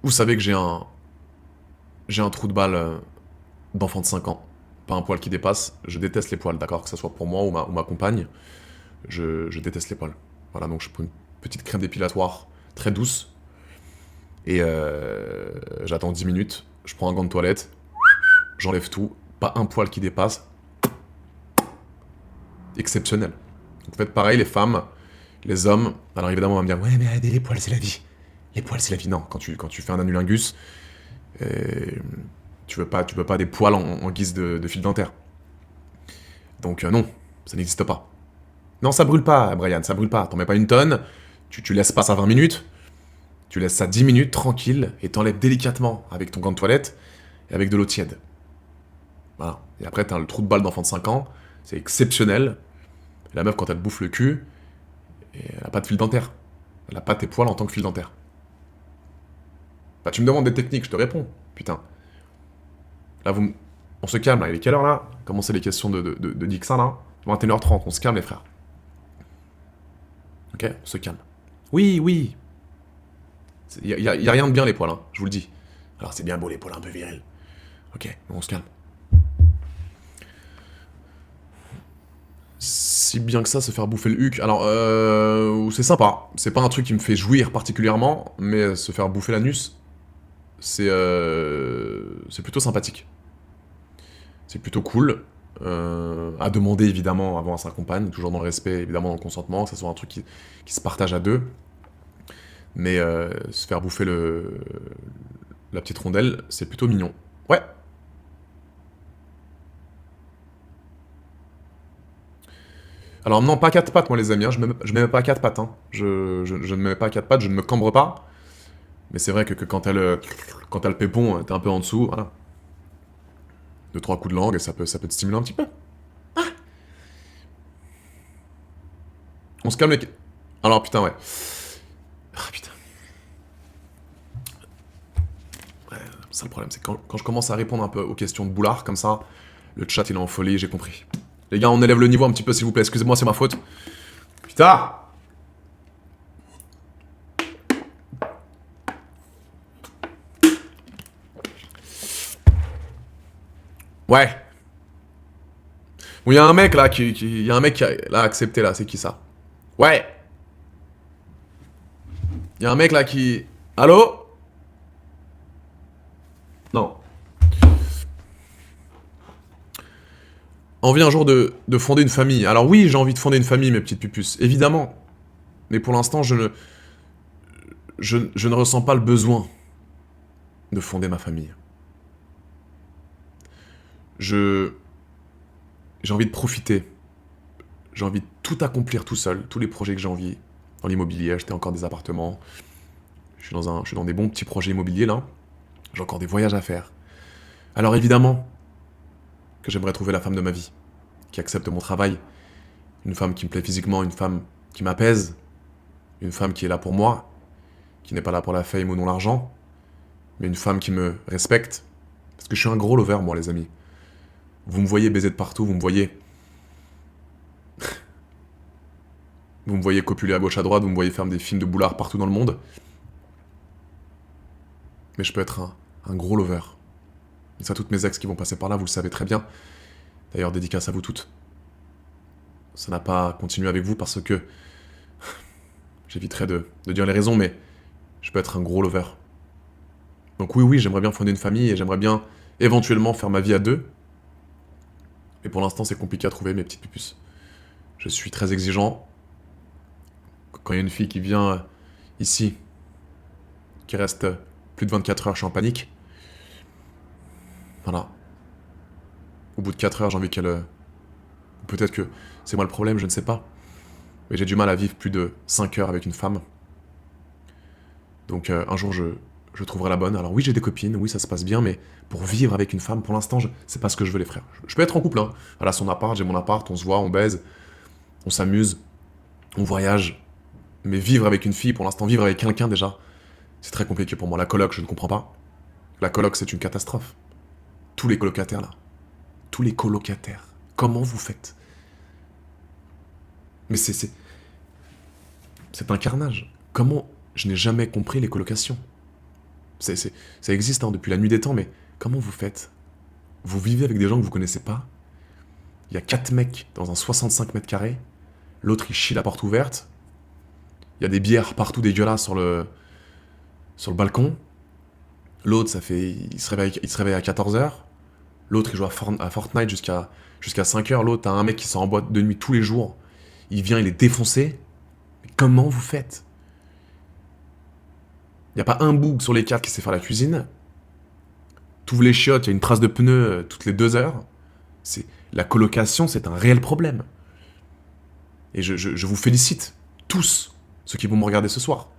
vous savez que j'ai un trou de balle d'enfant de 5 ans. Pas un poil qui dépasse. Je déteste les poils, d'accord? Que ce soit pour moi ou ma compagne. Je déteste les poils. Voilà, donc je prends une petite crème dépilatoire très douce. Et j'attends 10 minutes. Je prends un gant de toilette. J'enlève tout. Pas un poil qui dépasse. Exceptionnel. Donc faites pareil, les femmes, les hommes. Alors évidemment, on va me dire, ouais, mais les poils, c'est la vie. Les poils, c'est la vie. Non, quand tu fais un anulingus, tu veux pas des poils en guise de fil dentaire. Donc non, ça n'existe pas. Non, ça brûle pas, Brian, ça brûle pas. T'en mets pas une tonne, tu laisses pas ça 20 minutes, tu laisses ça 10 minutes, tranquille, et t'enlèves délicatement avec ton gant de toilette et avec de l'eau tiède. Voilà. Et après, t'as le trou de balle d'enfant de 5 ans, c'est exceptionnel. Et la meuf, quand elle bouffe le cul, elle a pas de fil dentaire. Elle a pas tes poils en tant que fil dentaire. Bah, tu me demandes des techniques, je te réponds. Putain. Là, on se calme, là. Il est quelle heure, là? Commencez les questions de Dixon, là. 21h30, on se calme, les frères. Ok? On se calme. Oui, oui. Y a rien de bien, les poils, hein, je vous le dis. Alors, c'est bien beau, les poils un peu virils. Ok, on se calme. Si bien que ça, se faire bouffer le huc. Alors, c'est sympa. C'est pas un truc qui me fait jouir particulièrement, mais se faire bouffer l'anus, c'est plutôt sympathique. C'est plutôt cool. À demander évidemment avant à sa compagne, toujours dans le respect, évidemment dans le consentement, que ce soit un truc qui se partage à deux. Mais se faire bouffer la petite rondelle, c'est plutôt mignon. Ouais. Alors non, pas quatre pattes moi les amis, hein. Je mets pas quatre pattes. Hein. Je ne mets pas quatre pattes, je ne me cambre pas. Mais c'est vrai que quand elle pépon, t'es un peu en dessous, voilà. 2-3 coups de langue et ça peut te stimuler un petit peu. On se calme les... Alors putain ouais. Ah putain. Ouais, ça le problème, c'est quand je commence à répondre un peu aux questions de boulard, comme ça, le chat il est en folie, j'ai compris. Les gars, on élève le niveau un petit peu s'il vous plaît, excusez-moi, c'est ma faute. Putain. Ouais. Bon, il y a un mec là y a un mec qui a accepté là, c'est qui ça? Ouais. Il y a un mec là qui... Allô? Non. Envie un jour de fonder une famille. Alors oui, j'ai envie de fonder une famille, mes petites pupuces, évidemment. Mais pour l'instant, je ne ressens pas le besoin de fonder ma famille. J'ai envie de profiter. J'ai envie de tout accomplir tout seul, tous les projets que j'ai envie. Dans l'immobilier, acheter encore des appartements. Je suis dans des bons petits projets immobiliers là. J'ai encore des voyages à faire. Alors évidemment que j'aimerais trouver la femme de ma vie, qui accepte mon travail, une femme qui me plaît physiquement, une femme qui m'apaise, une femme qui est là pour moi, qui n'est pas là pour la fame ou non l'argent, mais une femme qui me respecte. Parce que je suis un gros lover, moi, les amis. Vous me voyez baiser de partout, vous me voyez... vous me voyez copuler à gauche à droite, vous me voyez faire des films de boulard partout dans le monde. Mais je peux être un gros lover. Et ça, toutes mes ex qui vont passer par là, vous le savez très bien. D'ailleurs, dédicace à vous toutes. Ça n'a pas continué avec vous parce que... j'éviterai de dire les raisons, mais je peux être un gros lover. Donc oui, j'aimerais bien fonder une famille et j'aimerais bien éventuellement faire ma vie à deux. Mais pour l'instant, c'est compliqué à trouver, mes petites pupuces. Je suis très exigeant. Quand il y a une fille qui vient ici, qui reste plus de 24 heures, je suis en panique. Voilà. Au bout de 4 heures, j'ai envie qu'elle... Peut-être que c'est moi le problème, je ne sais pas. Mais j'ai du mal à vivre plus de 5 heures avec une femme. Donc un jour, je trouverai la bonne. Alors oui, j'ai des copines, oui, ça se passe bien, mais pour vivre avec une femme, pour l'instant, c'est pas ce que je veux, les frères. Je peux être en couple, hein. Elle a son appart, j'ai mon appart, on se voit, on baise, on s'amuse, on voyage. Mais vivre avec une fille, pour l'instant, vivre avec quelqu'un déjà, C'est très compliqué pour moi. La coloc, je ne comprends pas. La coloc, c'est une catastrophe. Tous les colocataires, là. Tous les colocataires. Comment vous faites? Mais c'est un carnage. Comment? Je n'ai jamais compris les colocations. Ça existe hein, depuis la nuit des temps, mais comment vous faites? Vous vivez avec des gens que vous connaissez pas. Il y a 4 mecs dans un 65 mètres carrés. L'autre, il chie la porte ouverte. Il y a des bières partout dégueulasses sur le balcon. L'autre, il se réveille à 14h. L'autre, il joue à Fortnite jusqu'à 5h. L'autre, t'as un mec qui sort en boîte de nuit tous les jours. Il vient, il est défoncé. Mais comment vous faites? Il n'y a pas un boug sur les 4 qui sait faire la cuisine. T'ouvres les chiottes, il y a une trace de pneu toutes les 2 heures. La colocation, c'est un réel problème. Et je vous félicite, tous, ceux qui vont me regarder ce soir.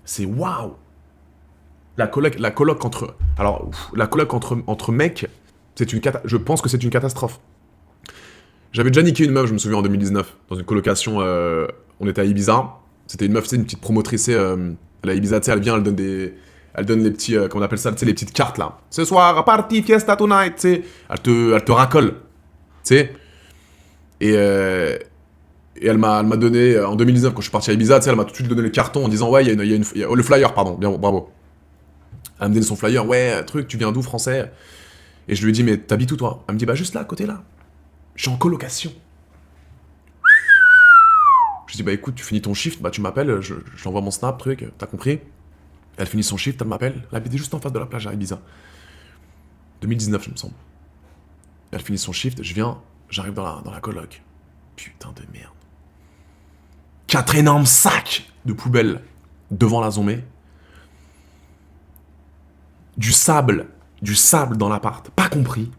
C'est waouh! La coloc entre... Alors, la coloc entre mecs, je pense que c'est une catastrophe. J'avais déjà niqué une meuf, je me souviens, en 2019, dans une colocation, on était à Ibiza. C'était une meuf, c'est une petite promotrice, elle à Ibiza, tu sais, elle vient, elle donne les petits, comment on appelle ça, tu sais, les petites cartes, là. Ce soir, party, fiesta tonight, tu sais. Elle te racole, tu sais. Et elle m'a donné, en 2019, quand je suis parti à Ibiza, tu sais, elle m'a tout de suite donné le carton en disant, ouais, il y a le flyer, pardon, bien, bravo. Elle me donne son flyer, ouais, truc, tu viens d'où, français? Et je lui ai dit, mais t'habites où, toi? Elle me dit, bah, juste là, à côté, là. Je suis en colocation. Je dis, bah, écoute, tu finis ton shift, bah, tu m'appelles, je t'envoie mon snap, truc, t'as compris? Elle finit son shift, elle m'appelle, elle habitait juste en face de la plage à Ibiza. 2019, je me semble. Elle finit son shift, j'arrive dans la coloc. Putain de merde. 4 énormes sacs de poubelle devant la zombie. Du sable dans l'appart, pas compris.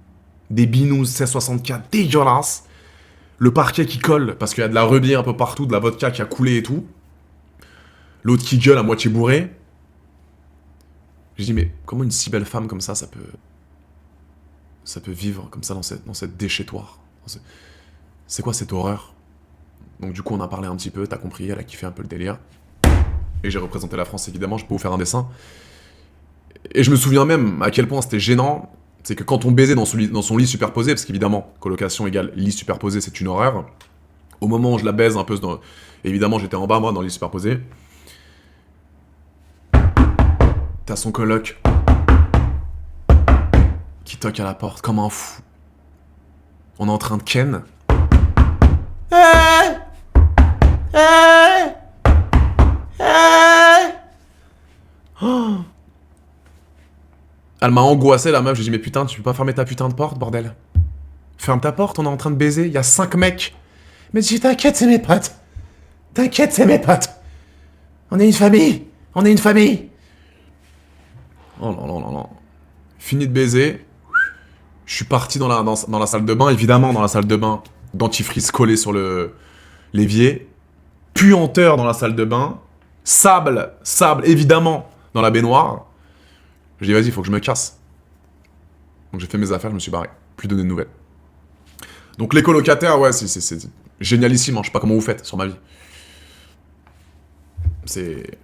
Des binous 1664 dégueulasses. Le parquet qui colle parce qu'il y a de la rebière un peu partout, de la vodka qui a coulé et tout. L'autre qui gueule à moitié bourré. J'ai dit, mais comment une si belle femme comme ça peut vivre comme ça dans cette déchettoir? C'est quoi cette horreur? Donc du coup, on a parlé un petit peu, t'as compris, elle a kiffé un peu le délire. Et j'ai représenté la France, évidemment, je peux vous faire un dessin. Et je me souviens même à quel point c'était gênant, c'est que quand on baisait dans son lit superposé, parce qu'évidemment, colocation égale lit superposé, c'est une horreur. Au moment où je la baise un peu, évidemment, j'étais en bas, moi, dans le lit superposé. T'as son coloc qui toque à la porte comme un fou. On est en train de ken. Oh. Elle m'a angoissé, la meuf. J'ai dit, mais putain, tu peux pas fermer ta putain de porte, bordel? Ferme ta porte, on est en train de baiser. Il y a 5 mecs. Mais je dis, t'inquiète, c'est mes potes. T'inquiète, c'est mes potes. On est une famille. On est une famille. Oh non, non, non, non. Fini de baiser. Je suis parti dans la salle de bain. Évidemment, dans la salle de bain, dentifrice collé sur l'évier. Puanteur dans la salle de bain. Sable, évidemment, dans la baignoire. J'ai dit, vas-y, il faut que je me casse. Donc j'ai fait mes affaires, je me suis barré. Plus donné de nouvelles. Donc les colocataires, ouais, c'est génialissime, hein. Je sais pas comment vous faites sur ma vie. C'est...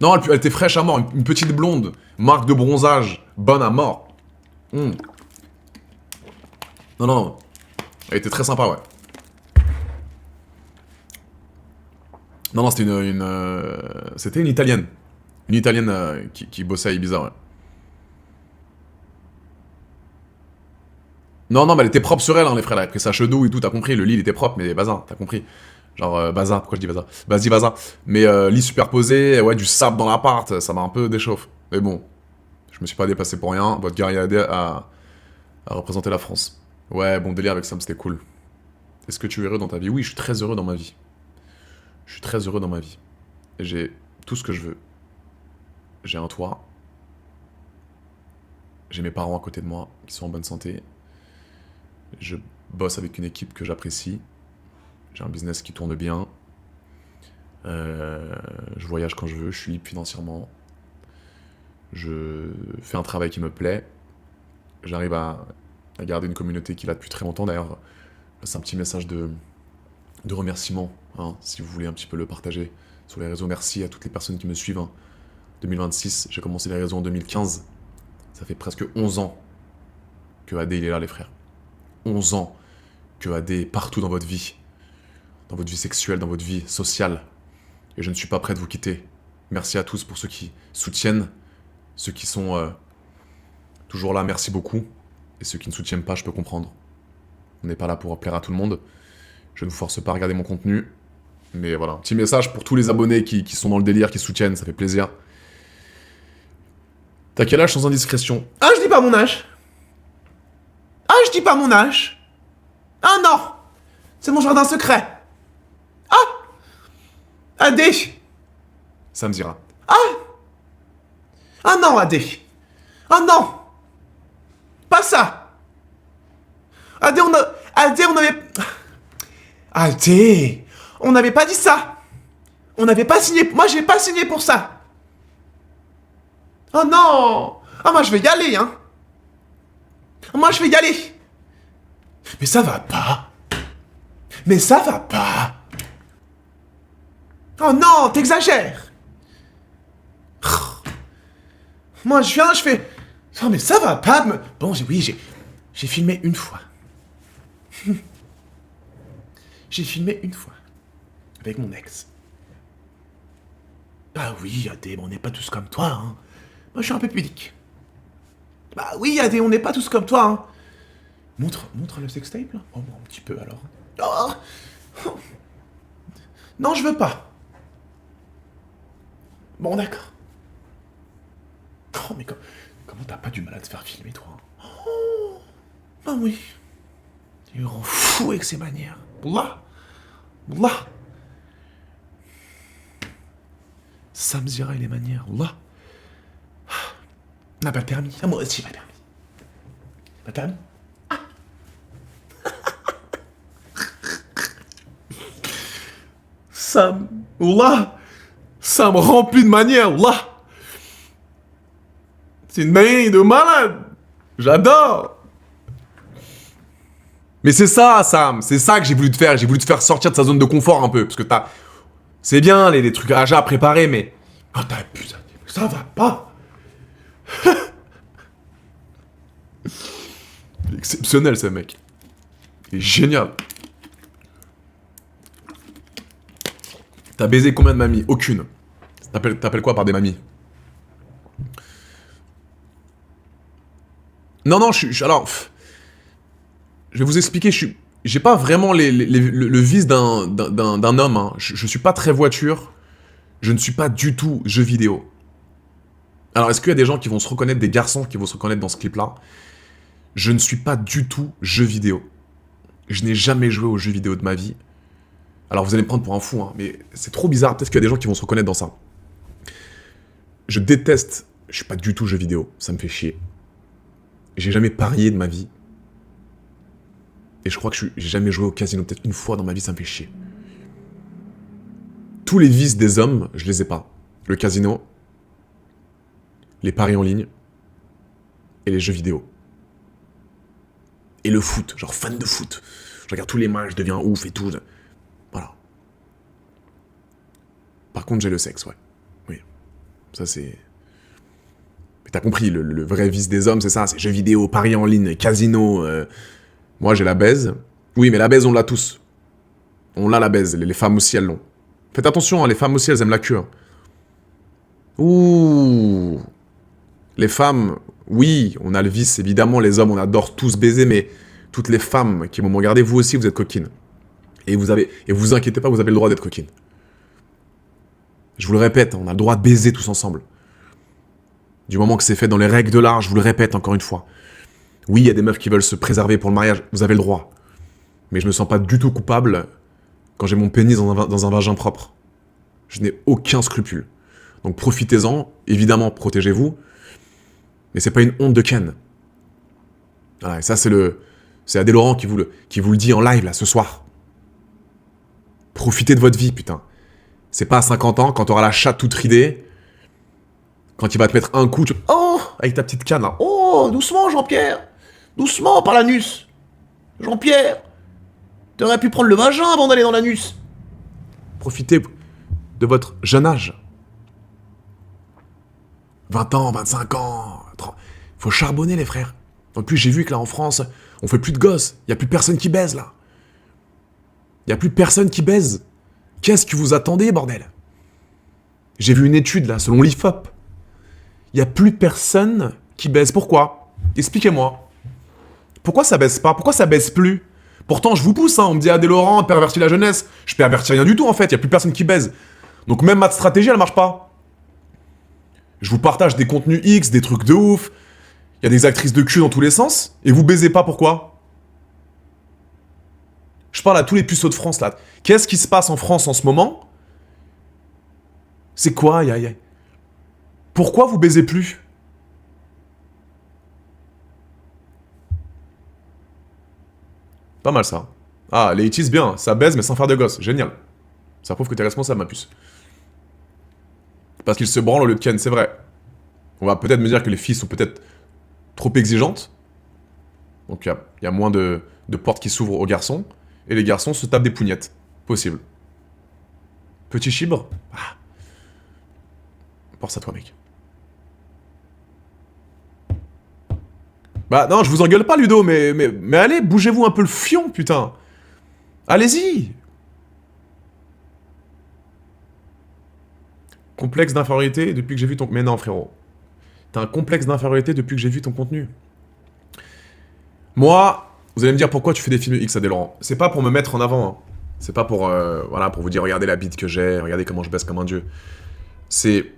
Non, elle était fraîche à mort, une petite blonde, marque de bronzage, bonne à mort. Non, non, elle était très sympa, ouais. Non, c'était c'était une Italienne. Une Italienne qui bossait à Ibiza, ouais. Non, mais elle était propre sur elle, hein, les frères, elle avait pris sa chedou et tout, t'as compris, le lit il était propre, mais bazar, t'as compris. Genre, bazar, pourquoi je dis bazar? Vas-y, bazar. Mais lit superposé, ouais, du sable dans l'appart, ça m'a un peu déchauffe. Mais bon, je me suis pas déplacé pour rien, votre gars a aidé à représenter la France. Ouais, bon délire avec Sam, c'était cool. Est-ce que tu es heureux dans ta vie? Oui, je suis très heureux dans ma vie. Je suis très heureux dans ma vie. Et j'ai tout ce que je veux. J'ai un toit. J'ai mes parents à côté de moi, qui sont en bonne santé. Je bosse avec une équipe que j'apprécie. J'ai un business qui tourne bien. Je voyage quand je veux, je suis libre financièrement. Je fais un travail qui me plaît. J'arrive à garder une communauté qui est là depuis très longtemps. D'ailleurs, c'est un petit message de remerciement, hein, si vous voulez un petit peu le partager sur les réseaux. Merci à toutes les personnes qui me suivent. 2026, j'ai commencé les réseaux en 2015. Ça fait presque 11 ans que AD il est là, les frères. 11 ans que AD est partout dans votre vie sexuelle, dans votre vie sociale. Et je ne suis pas prêt de vous quitter. Merci à tous pour ceux qui soutiennent, ceux qui sont toujours là, merci beaucoup. Et ceux qui ne soutiennent pas, je peux comprendre. On n'est pas là pour plaire à tout le monde. Je ne vous force pas à regarder mon contenu. Mais voilà, un petit message pour tous les abonnés qui sont dans le délire, qui soutiennent, ça fait plaisir. T'as quel âge sans indiscrétion? Ah, je dis pas mon âge. Ah, je dis pas mon âge. Ah non, c'est mon jardin secret. Ah, Adé. Ça me dira. Ah non, Adé. Ah non. Pas ça. Adé, on avait... Adé, on n'avait pas dit ça. On n'avait pas signé... Moi, j'ai pas signé pour ça. Oh non. Ah, moi, je vais y aller, hein. Moi, je vais y aller. Mais ça va pas. Mais ça va pas. Oh non, t'exagères. Moi, je viens, je fais... Oh, mais ça va pas de me... Bon, j'ai filmé une fois. J'ai filmé une fois. Avec mon ex. Ah oui, Adé, on n'est pas tous comme toi, hein. Moi, je suis un peu pudique. Bah oui, Adé, on n'est pas tous comme toi, hein. Montre le sextape, là. Oh, bon, un petit peu, alors. Oh. Non, je veux pas. Bon, d'accord. Oh, mais comment t'as pas du mal à te faire filmer, toi? Oh, bah oui. Il rend fou avec ses manières. Là. Ça me dira les manières. Là. On n'a pas le permis. Ah, moi aussi, pas le permis. Pas le permis? Ça me remplit de manières. Là. C'est une manière de malade. J'adore. Mais c'est ça, Sam, c'est ça que j'ai voulu te faire. J'ai voulu te faire sortir de sa zone de confort un peu. Parce que c'est bien les trucs Raja à préparer, mais... Oh, t'as abusé. Ça va pas. Il est exceptionnel, ce mec. Il est génial. T'as baisé combien de mamies? Aucune. T'appelles quoi par des mamies? Non, alors... Je vais vous expliquer, j'ai pas vraiment le vice d'un homme. Hein. Je suis pas très voiture. Je ne suis pas du tout jeu vidéo. Alors, est-ce qu'il y a des gens qui vont se reconnaître, des garçons qui vont se reconnaître dans ce clip-là? Je ne suis pas du tout jeu vidéo. Je n'ai jamais joué aux jeux vidéo de ma vie. Alors, vous allez me prendre pour un fou, hein, mais c'est trop bizarre. Peut-être qu'il y a des gens qui vont se reconnaître dans ça. Je déteste... Je suis pas du tout jeu vidéo. Ça me fait chier. J'ai jamais parié de ma vie. Et je crois que j'ai jamais joué au casino. Peut-être une fois dans ma vie, ça me fait chier. Tous les vices des hommes, je les ai pas. Le casino, les paris en ligne, et les jeux vidéo. Et le foot, genre fan de foot. Je regarde tous les matchs, je deviens ouf et tout. Voilà. Par contre, j'ai le sexe, ouais. Oui. Ça, c'est... Mais t'as compris, le vrai vice des hommes, c'est ça. C'est jeux vidéo, paris en ligne, casino... Moi, j'ai la baise. Oui, mais la baise, on l'a tous. On l'a, la baise. Les femmes aussi, elles l'ont. Faites attention, hein, les femmes aussi, elles aiment la queue. Hein. Ouh. Les femmes, oui, on a le vice, évidemment. Les hommes, on adore tous baiser, mais toutes les femmes qui vont me regarder, vous aussi, vous êtes coquines. Et vous inquiétez pas, vous avez le droit d'être coquine. Je vous le répète, on a le droit de baiser tous ensemble. Du moment que c'est fait dans les règles de l'art, je vous le répète encore une fois. Oui, il y a des meufs qui veulent se préserver pour le mariage, vous avez le droit. Mais je me sens pas du tout coupable quand j'ai mon pénis dans un vagin propre. Je n'ai aucun scrupule. Donc profitez-en, évidemment, protégez-vous. Mais c'est pas une honte de Ken. Voilà, et ça c'est Adé Laurent qui vous le dit en live là ce soir. Profitez de votre vie, putain. C'est pas à 50 ans, quand t'auras la chatte toute ridée, quand il va te mettre un coup, oh, avec ta petite canne là. Oh, doucement, Jean-Pierre. Doucement, par l'anus. Jean-Pierre. T'aurais pu prendre le vagin avant d'aller dans l'anus. Profitez. de votre jeune âge. 20 ans, 25 ans, 30... Faut charbonner, les frères. En plus, j'ai vu que là, en France, on fait plus de gosses. Il y a plus personne qui baise, là. Il y a plus personne qui baise. Qu'est-ce que vous attendez, bordel? J'ai vu une étude, là, selon l'IFOP. Il y a plus personne qui baise. Pourquoi? Expliquez-moi. Pourquoi ça baisse pas? Pourquoi ça baisse plus? Pourtant, je vous pousse, hein. On me dit, Adé Laurent, pervertit la jeunesse. Je pervertis rien du tout, en fait. Il y a plus personne qui baise. Donc même ma stratégie, elle marche pas. Je vous partage des contenus X, des trucs de ouf. Il y a des actrices de cul dans tous les sens. Et vous baisez pas, pourquoi? Je parle à tous les puceaux de France, là. Qu'est-ce qui se passe en France en ce moment? C'est quoi, Pourquoi vous baisez plus? Pas mal, ça. Ah, les itis, bien. Ça baise, mais sans faire de gosse. Génial. Ça prouve que t'es responsable, ma puce. Parce qu'ils se branlent au lieu de ken, c'est vrai. On va peut-être me dire que les filles sont peut-être trop exigeantes. Donc il y a moins de portes qui s'ouvrent aux garçons. Et les garçons se tapent des pougnettes. Possible. Petit chibre. Ah. Pense à toi, mec. Bah non, je vous engueule pas, Ludo, mais allez, bougez-vous un peu le fion, putain. Allez-y. Complexe d'infériorité depuis que j'ai vu ton... Mais non, frérot. T'as un complexe d'infériorité depuis que j'ai vu ton contenu. Moi, vous allez me dire pourquoi tu fais des films X, Adé Laurent. C'est pas pour me mettre en avant. Hein. C'est pas pour, voilà, pour vous dire, regardez la bite que j'ai, regardez comment je baisse comme un dieu. C'est...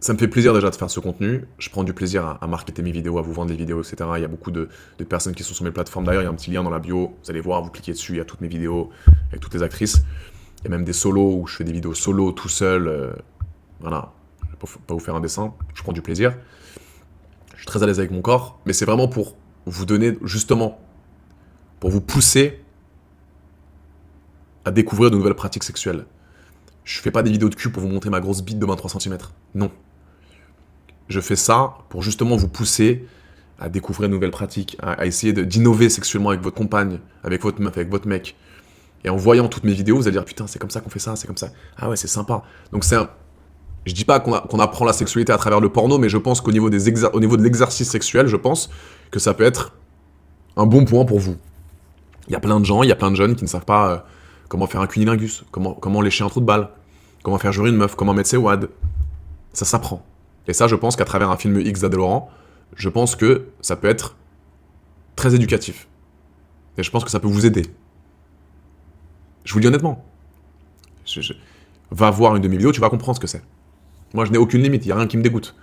Ça me fait plaisir déjà de faire ce contenu. Je prends du plaisir à marketer mes vidéos, à vous vendre des vidéos, etc. Il y a beaucoup de personnes qui sont sur mes plateformes. D'ailleurs, il y a un petit lien dans la bio. Vous allez voir, vous cliquez dessus, il y a toutes mes vidéos avec toutes les actrices. Il y a même des solos où je fais des vidéos solo, tout seul. Voilà. Je vais pas vous faire un dessin. Je prends du plaisir. Je suis très à l'aise avec mon corps. Mais c'est vraiment pour vous donner, justement, pour vous pousser à découvrir de nouvelles pratiques sexuelles. Je fais pas des vidéos de cul pour vous montrer ma grosse bite de 23 cm. Non. Je fais ça pour justement vous pousser à découvrir de nouvelles pratiques, à essayer d'innover sexuellement avec votre compagne, avec votre meuf, avec votre mec. Et en voyant toutes mes vidéos, vous allez dire, putain, c'est comme ça qu'on fait ça, c'est comme ça. Ah ouais, c'est sympa. Donc c'est un... Je dis pas qu'on apprend la sexualité à travers le porno, mais je pense qu'au niveau, au niveau de l'exercice sexuel, je pense que ça peut être un bon point pour vous. Il y a plein de gens, il y a plein de jeunes qui ne savent pas comment faire un cunilingus, comment lécher un trou de balle, comment faire jurer une meuf, comment mettre ses wads. Ça s'apprend. Et ça, je pense qu'à travers un film X d'Adé Laurent, je pense que ça peut être très éducatif. Et je pense que ça peut vous aider. Je vous le dis honnêtement. Va voir une de mes vidéos, tu vas comprendre ce que c'est. Moi, je n'ai aucune limite, il n'y a rien qui me dégoûte.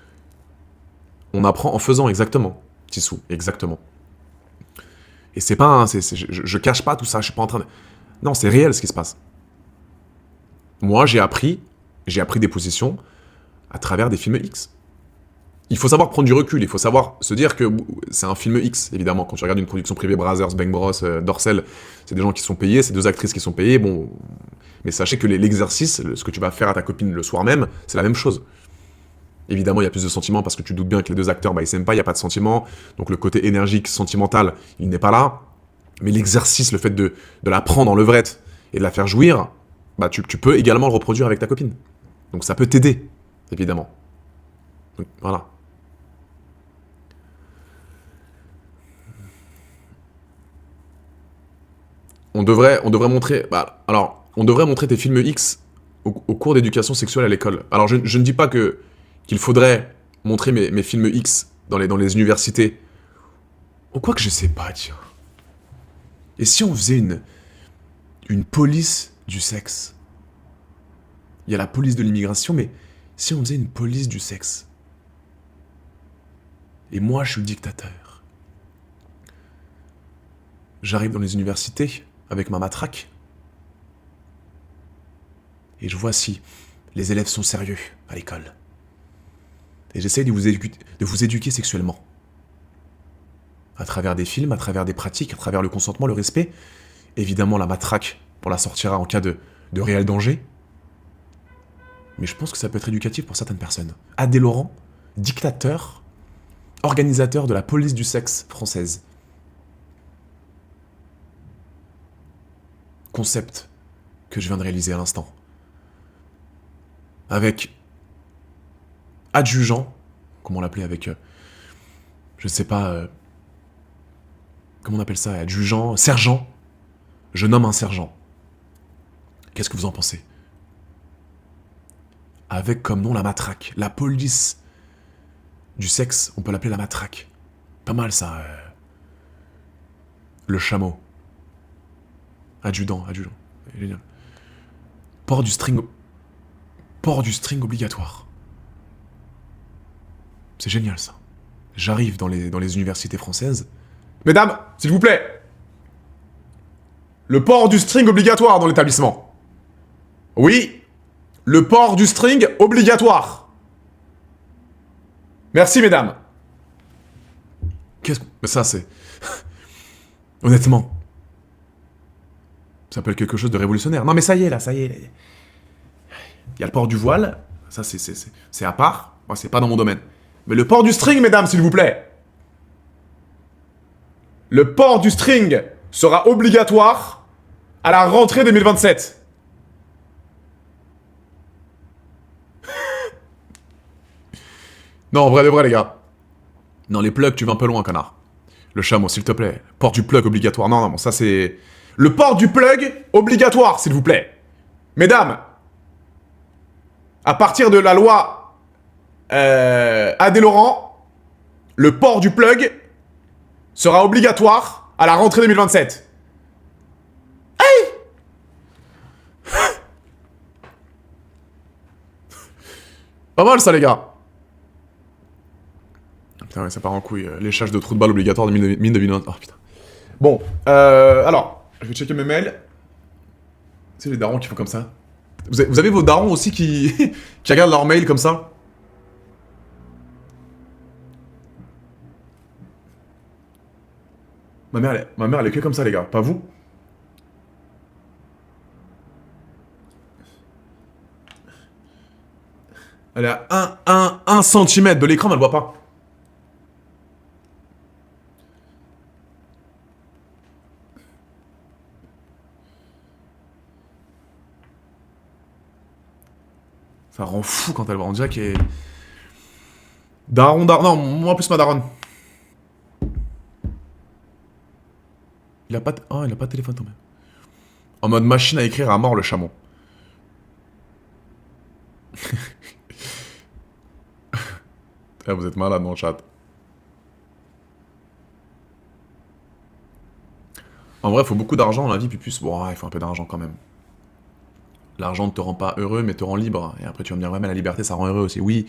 On apprend en faisant, exactement. Tissou, exactement. Et c'est pas... je cache pas tout ça, je suis pas en train de... Non, c'est réel ce qui se passe. Moi, j'ai appris des positions à travers des films X. Il faut savoir prendre du recul, il faut savoir se dire que c'est un film X, évidemment. Quand tu regardes une production privée, Brazzers, Bang Bros, Dorsel, c'est des gens qui sont payés, c'est 2 actrices qui sont payées, bon... Mais sachez que l'exercice, ce que tu vas faire à ta copine le soir même, c'est la même chose. Évidemment, il y a plus de sentiments, parce que tu doutes bien que les 2 acteurs, ils s'aiment pas, il n'y a pas de sentiments, donc le côté énergique, sentimental, il n'est pas là. Mais l'exercice, le fait de la prendre en levrette et de la faire jouir, tu peux également le reproduire avec ta copine. Donc ça peut t'aider, évidemment. Donc voilà. On devrait montrer... on devrait montrer tes films X au cours d'éducation sexuelle à l'école. Alors je ne dis pas qu'il faudrait montrer mes films X dans les universités. Ou quoi que je sais pas, tiens. Et si on faisait une police du sexe? Il y a la police de l'immigration, mais si on faisait une police du sexe? Et moi, je suis le dictateur. J'arrive dans les universités avec ma matraque. Et je vois si les élèves sont sérieux à l'école. Et j'essaye de vous éduquer sexuellement. À travers des films, à travers des pratiques, à travers le consentement, le respect. Évidemment, la matraque, on la sortira en cas de réel danger. Mais je pense que ça peut être éducatif pour certaines personnes. Adé Laurent, dictateur, organisateur de la police du sexe française. Concept que je viens de réaliser à l'instant. avec adjudant, comment on l'appelait, avec, je sais pas, comment on appelle ça, adjudant, sergent. Je nomme un sergent. Qu'est-ce que vous en pensez? Avec comme nom la matraque, la police du sexe, on peut l'appeler la matraque. Pas mal ça. Le chameau. Adjudant. Génial. Port du string obligatoire. C'est génial ça. J'arrive dans les universités françaises. Mesdames, s'il vous plaît. Le port du string obligatoire dans l'établissement. Oui. Le port du string obligatoire. Merci, mesdames. Qu'est-ce que... Ça, c'est... Honnêtement. Ça s'appelle quelque chose de révolutionnaire. Non, mais ça y est, là, ça y est. Il y a le port du voile. Ça, c'est à part. Moi, c'est pas dans mon domaine. Mais le port du string, mesdames, s'il vous plaît. Le port du string sera obligatoire à la rentrée 2027. Non, en vrai de vrai, les gars. Non, les plugs, tu vas un peu loin, connard. Le chameau, s'il te plaît. Port du plug obligatoire. Non, bon, ça c'est... Le port du plug obligatoire, s'il vous plaît. Mesdames, à partir de la loi Adé Laurent, le port du plug sera obligatoire à la rentrée 2027. Hey! Pas mal ça, les gars. Putain, ouais, ça part en couille. Léchage de trous de balle obligatoire de mine de 2020. Oh putain. Bon, alors, je vais checker mes mails. C'est les darons qui font comme ça. Vous avez vos darons aussi qui regardent leurs mails comme ça? Ma mère, elle est que comme ça, les gars. Pas vous? Elle est à 1 centimètre de l'écran, mais elle voit pas. Ça rend fou quand elle voit. On dirait qu'elle est... Daron. Non, moi plus ma daronne. Il a pas de téléphone quand même. En mode machine à écrire à mort le chameau. Eh, vous êtes malade dans le chat. En vrai, il faut beaucoup d'argent dans la vie, Pupus. Bon, ouais, il faut un peu d'argent quand même. L'argent ne te rend pas heureux, mais te rend libre. Et après, tu vas me dire, ouais, mais la liberté, ça rend heureux aussi. Oui,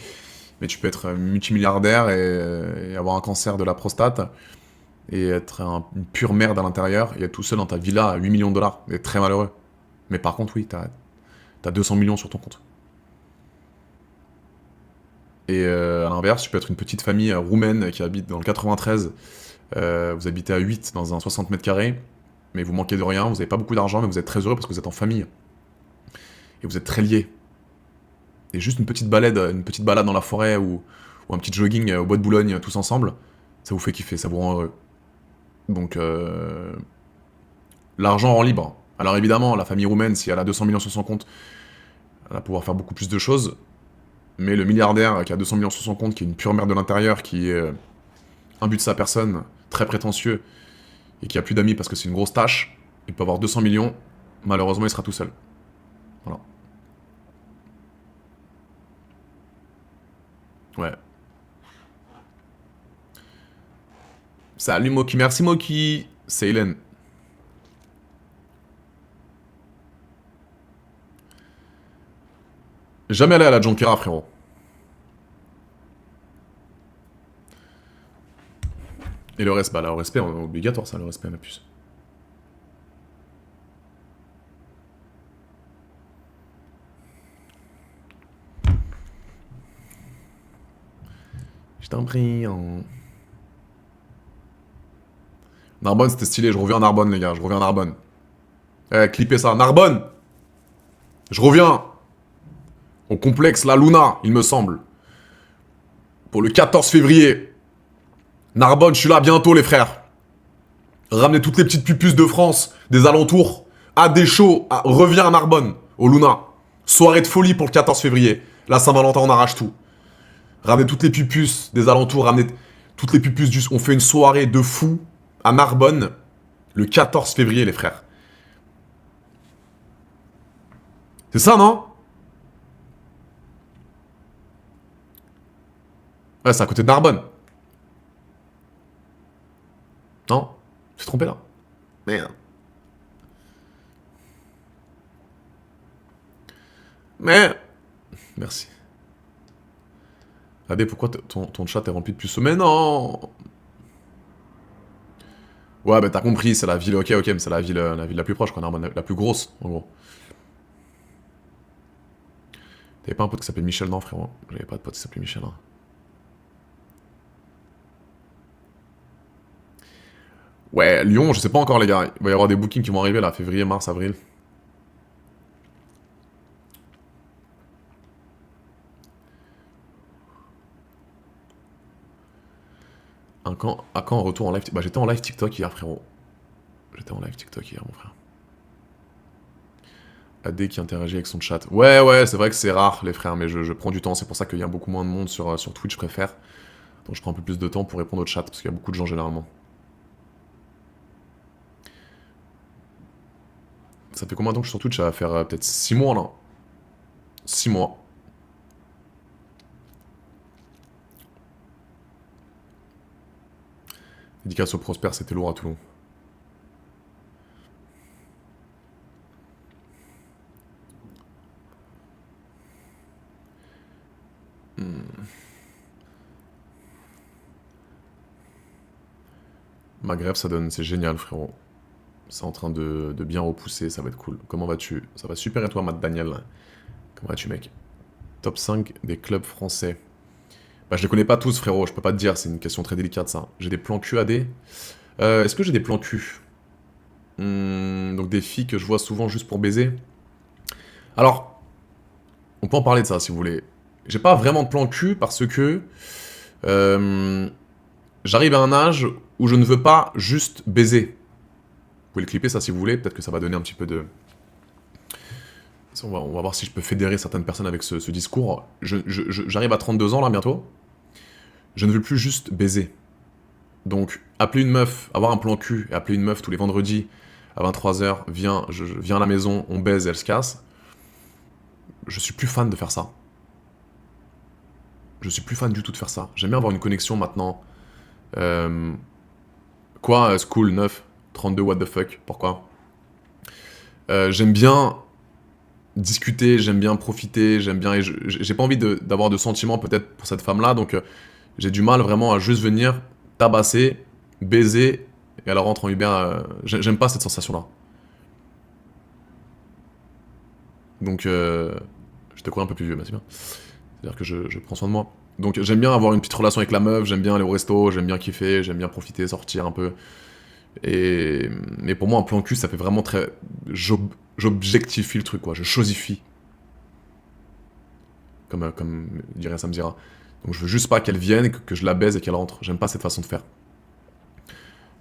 mais tu peux être multimilliardaire et avoir un cancer de la prostate et être une pure merde à l'intérieur et être tout seul dans ta villa à 8 millions de dollars et être très malheureux. Mais par contre, oui, t'as 200 millions sur ton compte. Et à l'inverse, tu peux être une petite famille roumaine qui habite dans le 93. Vous habitez à 8 dans un 60 mètres carrés, mais vous manquez de rien, vous n'avez pas beaucoup d'argent, mais vous êtes très heureux parce que vous êtes en famille. Et vous êtes très liés. Et juste une petite balade dans la forêt ou un petit jogging au bois de Boulogne tous ensemble, ça vous fait kiffer, ça vous rend heureux. Donc, l'argent rend libre. Alors évidemment, la famille roumaine, si elle a 200 millions sur son compte, elle va pouvoir faire beaucoup plus de choses. Mais le milliardaire qui a 200 millions sur son compte, qui est une pure merde de l'intérieur, qui est imbu de sa personne, très prétentieux, et qui a plus d'amis parce que c'est une grosse tâche, il peut avoir 200 millions, malheureusement il sera tout seul. Voilà. Ouais. Salut Moki, merci Moki. C'est Hélène. Jamais allé à la Jonquera, frérot. Et le respect, le respect, obligatoire ça, le respect, ma puce. Je t'en prie. Narbonne, c'était stylé. Je reviens à Narbonne, les gars. Je reviens à Narbonne. Eh, clippez ça. Narbonne! Je reviens au complexe La Luna, il me semble. Pour le 14 février. Narbonne, je suis là bientôt, les frères. Ramenez toutes les petites pupus de France, des alentours. À des shows. Reviens à Narbonne, au Luna. Soirée de folie pour le 14 février. La Saint-Valentin, on arrache tout. Ramenez toutes les pupus des alentours, ramenez toutes les pupus du... On fait une soirée de fou à Narbonne le 14 février, les frères. C'est ça, non? Ouais, c'est à côté de Narbonne. Non? Je suis trompé là. Merde. Mais... Merci. Adé, pourquoi ton chat est rempli de puceaux? Mais non! Ouais, bah t'as compris, c'est la ville, ok, mais c'est la ville la plus proche, quoi, Narbonne, la plus grosse, en gros. T'avais pas un pote qui s'appelait Michel, non, frérot? J'avais pas de pote qui s'appelait Michel, hein. Ouais, Lyon, je sais pas encore, les gars. Il va y avoir des bookings qui vont arriver, là, février, mars, avril. À quand un retour en live? Bah, j'étais en live TikTok hier, frérot. J'étais en live TikTok hier, mon frère. AD qui interagit avec son chat. Ouais, c'est vrai que c'est rare, les frères, mais je prends du temps. C'est pour ça qu'il y a beaucoup moins de monde sur Twitch, je préfère. Donc je prends un peu plus de temps pour répondre au chat, parce qu'il y a beaucoup de gens généralement. Ça fait combien de temps que je suis sur Twitch? Ça va faire peut-être 6 mois, là. 6 mois. Dédicace au Prosper, c'était lourd à Toulon. Maghreb, ça donne, c'est génial, frérot. C'est en train de bien repousser, ça va être cool. Comment vas-tu? Ça va super, et toi, Matt Daniel? Comment vas-tu, mec? Top 5 des clubs français. Bah, je les connais pas tous, frérot, je peux pas te dire, c'est une question très délicate, ça. J'ai des plans QAD. Est-ce que j'ai des plans Q? Donc des filles que je vois souvent juste pour baiser. Alors, on peut en parler de ça, si vous voulez. J'ai pas vraiment de plan Q parce que... j'arrive à un âge où je ne veux pas juste baiser. Vous pouvez le clipper, ça, si vous voulez. Peut-être que ça va donner un petit peu de... On va voir si je peux fédérer certaines personnes avec ce discours. J'arrive à 32 ans, là, bientôt. Je ne veux plus juste baiser. Donc, appeler une meuf, avoir un plan cul, et appeler une meuf tous les vendredis à 23h, viens à la maison, on baise et elle se casse. Je suis plus fan de faire ça. Je suis plus fan du tout de faire ça. J'aime bien avoir une connexion maintenant. School 9, 32, what the fuck, pourquoi? J'aime bien discuter, j'aime bien profiter, j'aime bien... J'ai pas envie d'avoir de sentiments peut-être pour cette femme-là, donc j'ai du mal vraiment à juste venir tabasser, baiser, et elle rentre en Uber. J'aime pas cette sensation-là. Donc, je te crois un peu plus vieux, mais c'est bien. C'est-à-dire que je prends soin de moi. Donc j'aime bien avoir une petite relation avec la meuf, j'aime bien aller au resto, j'aime bien kiffer, j'aime bien profiter, sortir un peu. Mais pour moi, un plan cul, ça fait vraiment très... J'objectifie le truc, quoi. Je chosifie. Comme dirait Sam Zira. Donc je veux juste pas qu'elle vienne, que je la baise et qu'elle rentre. J'aime pas cette façon de faire.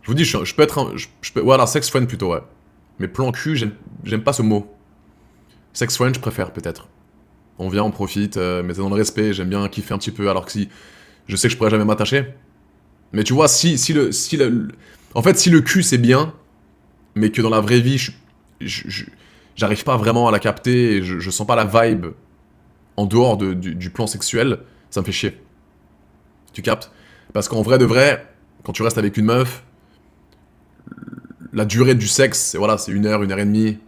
Je vous dis, je peux être un... voilà, sex friend plutôt, ouais. Mais plan cul, j'aime pas ce mot. Sex friend, je préfère, peut-être. On vient, on profite, mais c'est dans le respect, j'aime bien kiffer un petit peu, alors que si... Je sais que je pourrais jamais m'attacher. Mais tu vois, en fait, si le cul, c'est bien, mais que dans la vraie vie, j'arrive pas vraiment à la capter, et je sens pas la vibe en dehors du plan sexuel, ça me fait chier. Tu captes? Parce qu'en vrai de vrai, quand tu restes avec une meuf, la durée du sexe, voilà, c'est 1 heure, 1 heure et demie.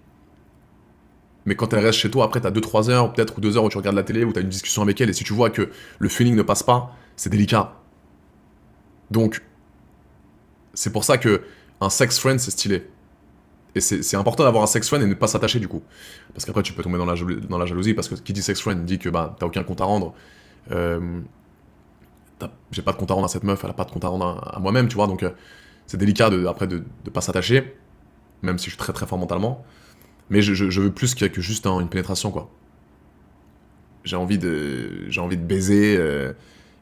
Mais quand elle reste chez toi, après t'as 2-3 heures, peut-être, ou 2 heures où tu regardes la télé, où t'as une discussion avec elle, et si tu vois que le feeling ne passe pas, c'est délicat. Donc, c'est pour ça que un sex friend, c'est stylé. Et c'est important d'avoir un sex friend et ne pas s'attacher du coup. Parce qu'après, tu peux tomber dans la jalousie, parce que qui dit sex friend dit que bah, t'as aucun compte à rendre. J'ai pas de compte à rendre à cette meuf, elle a pas de compte à rendre à moi-même, tu vois. Donc, c'est délicat après de pas s'attacher, même si je suis très très fort mentalement. Mais je veux plus que juste une pénétration, quoi. J'ai envie de baiser,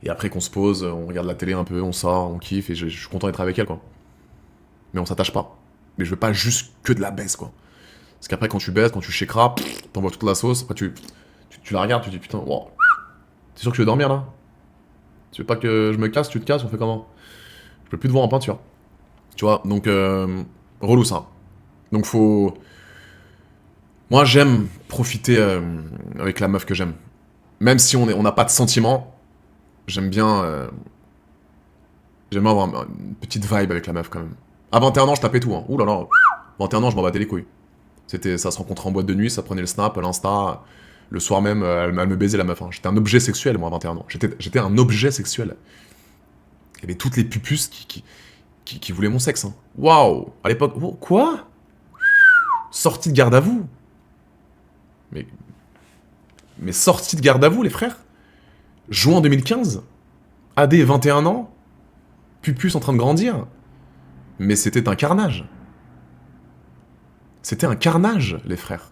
et après qu'on se pose, on regarde la télé un peu, on sort, on kiffe, et je suis content d'être avec elle, quoi. Mais on s'attache pas. Mais je veux pas juste que de la baisse, quoi. Parce qu'après, quand tu baisses, quand tu shakeras, t'envoies toute la sauce, après tu la regardes, tu te dis putain, wow. T'es sûr que tu veux dormir là? Tu veux pas que je me casse, tu te casses, on fait comment? Je peux plus te voir en peinture. Tu vois, donc relou ça. Donc faut... Moi j'aime profiter avec la meuf que j'aime. Même si on n'a pas de sentiments, j'aime bien... J'aime bien avoir une petite vibe avec la meuf quand même. À 21 ans, je tapais tout. Hein. Ouh là là. 21 ans, je m'en battais les couilles. Ça se rencontrait en boîte de nuit, ça prenait le snap, l'insta. Le soir même, elle me baisait la meuf. Hein. J'étais un objet sexuel, moi, à 21 ans. J'étais un objet sexuel. Il y avait toutes les pupus qui voulaient mon sexe. Hein. Waouh! À l'époque, oh, quoi? Sortie de garde à vous? Mais sortie de garde à vous, les frères? Juin 2015? AD 21 ans? Pupus en train de grandir? Mais c'était un carnage. C'était un carnage, les frères.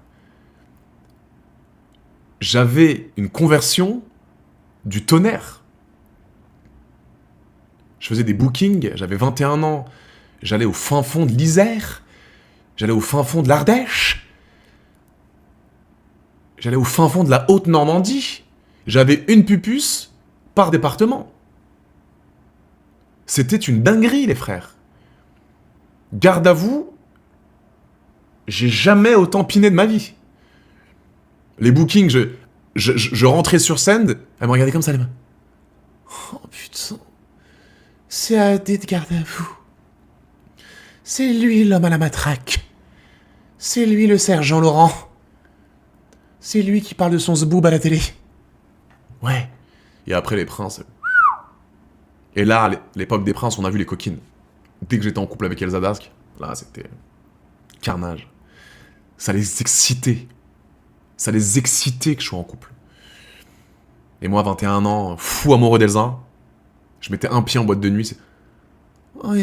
J'avais une conversion du tonnerre. Je faisais des bookings, j'avais 21 ans, j'allais au fin fond de l'Isère, j'allais au fin fond de l'Ardèche, j'allais au fin fond de la Haute-Normandie. J'avais une pupus par département. C'était une dinguerie, les frères. Garde à vous, j'ai jamais autant piné de ma vie. Les bookings, je rentrais sur scène, elle me regardait comme ça, les mains. Oh putain, c'est AD de garde à vous. C'est lui l'homme à la matraque. C'est lui le sergent Laurent. C'est lui qui parle de son zboob à la télé. Ouais. Et après les princes. Et là, l'époque des princes, on a vu les coquines. Dès que j'étais en couple avec Elsa Dask, là c'était carnage. Ça les excitait. Ça les excitait que je sois en couple. Et moi, 21 ans, fou amoureux d'Elsa, je mettais un pied en boîte de nuit. Oh,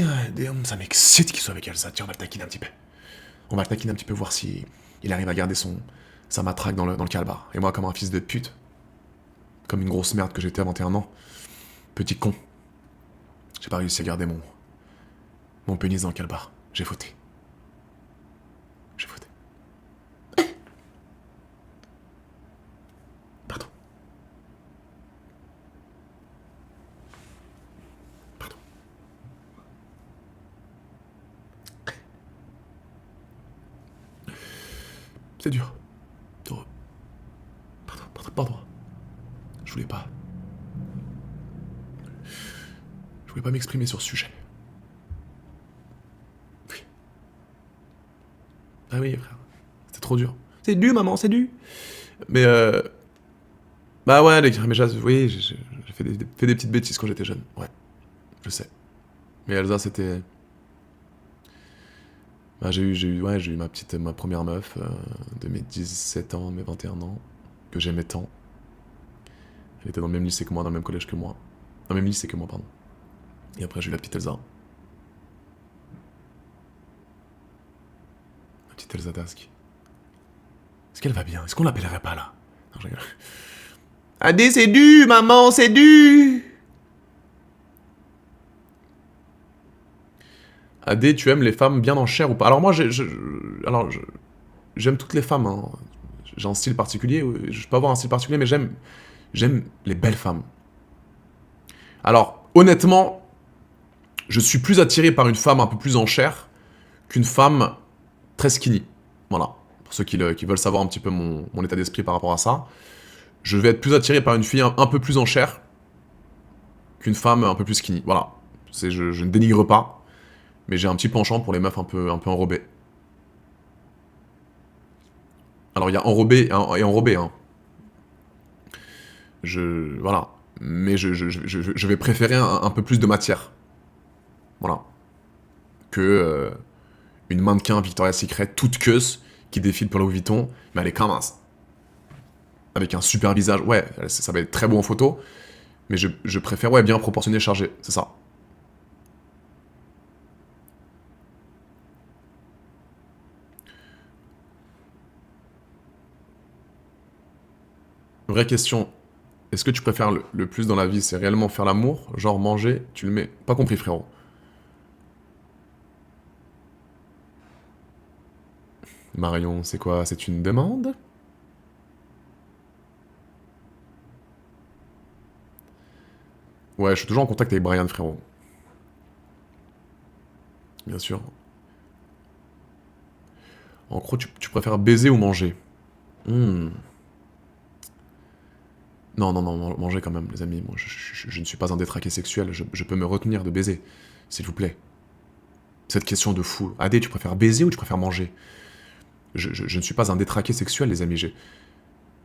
ça m'excite qu'il soit avec Elsa. Tiens, on va le taquiner un petit peu. On va le taquiner un petit peu, voir si il arrive à garder sa matraque dans le calbar. Et moi, comme un fils de pute, comme une grosse merde que j'étais à 21 ans, petit con, j'ai pas réussi à garder mon pénis dans le calbar. J'ai fauté. J'ai fauté. Pardon. Pardon. C'est dur. Pardon. Je voulais pas. Je voulais pas m'exprimer sur ce sujet. Oui. Ah oui, frère. C'était trop dur. C'est dû, maman, c'est dû. Mais bah ouais, mais oui, j'ai fait des petites bêtises quand j'étais jeune. Ouais, je sais. Mais Elsa, c'était... Bah, j'ai eu ma première meuf de mes 17 ans, mes 21 ans, que j'aimais tant. Elle était dans le même lycée que moi, dans le même collège que moi. Dans le même lycée que moi, pardon. Et après, j'ai eu la petite Elsa. La petite Elsa Dask. Est-ce qu'elle va bien? Est-ce qu'on l'appellerait pas là? Non, je rigole. Adé, c'est dû, maman, c'est dû! Adé, tu aimes les femmes bien en chair ou pas? Alors moi, j'aime toutes les femmes. Hein. J'ai un style particulier. Je peux avoir un style particulier, mais j'aime les belles femmes. Alors, honnêtement, je suis plus attiré par une femme un peu plus en chair qu'une femme très skinny. Voilà. Pour ceux qui veulent savoir un petit peu mon état d'esprit par rapport à ça. Je vais être plus attiré par une fille un peu plus en chair qu'une femme un peu plus skinny. Voilà. Je ne dénigre pas. Mais j'ai un petit penchant pour les meufs un peu enrobées. Alors il y a enrobé et enrobé, hein. Voilà. Mais je vais préférer un peu plus de matière. Voilà. Que une mannequin Victoria's Secret toute queuse qui défile pour Louis Vuitton, mais elle est quand même avec un super visage. Ouais, ça va être très beau en photo, mais je préfère bien proportionné, chargé, c'est ça. Vraie question. Est-ce que tu préfères le plus dans la vie, c'est réellement faire l'amour, genre manger, tu le mets... Pas compris, frérot. Marion, c'est quoi? C'est une demande? Ouais, je suis toujours en contact avec Brian, frérot. Bien sûr. En gros, tu préfères baiser ou manger? Hmm. Non, non, non, manger quand même, les amis. Moi, je ne suis pas un détraqué sexuel. Je peux me retenir de baiser, s'il vous plaît. Cette question de fou. Adé, tu préfères baiser ou tu préfères manger? Je ne suis pas un détraqué sexuel, les amis.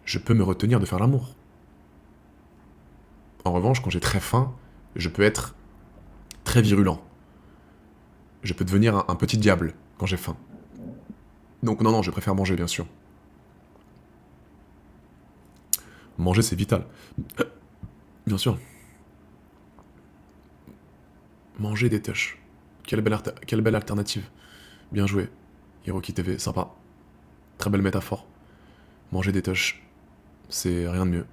Je peux me retenir de faire l'amour. En revanche, quand j'ai très faim, je peux être très virulent. Je peux devenir un petit diable quand j'ai faim. Donc non, non, je préfère manger, bien sûr. Manger, c'est vital. Bien sûr. Manger des tâches. Quelle belle alternative. Bien joué. Hiroki TV, sympa. Très belle métaphore. Manger des tâches, c'est rien de mieux.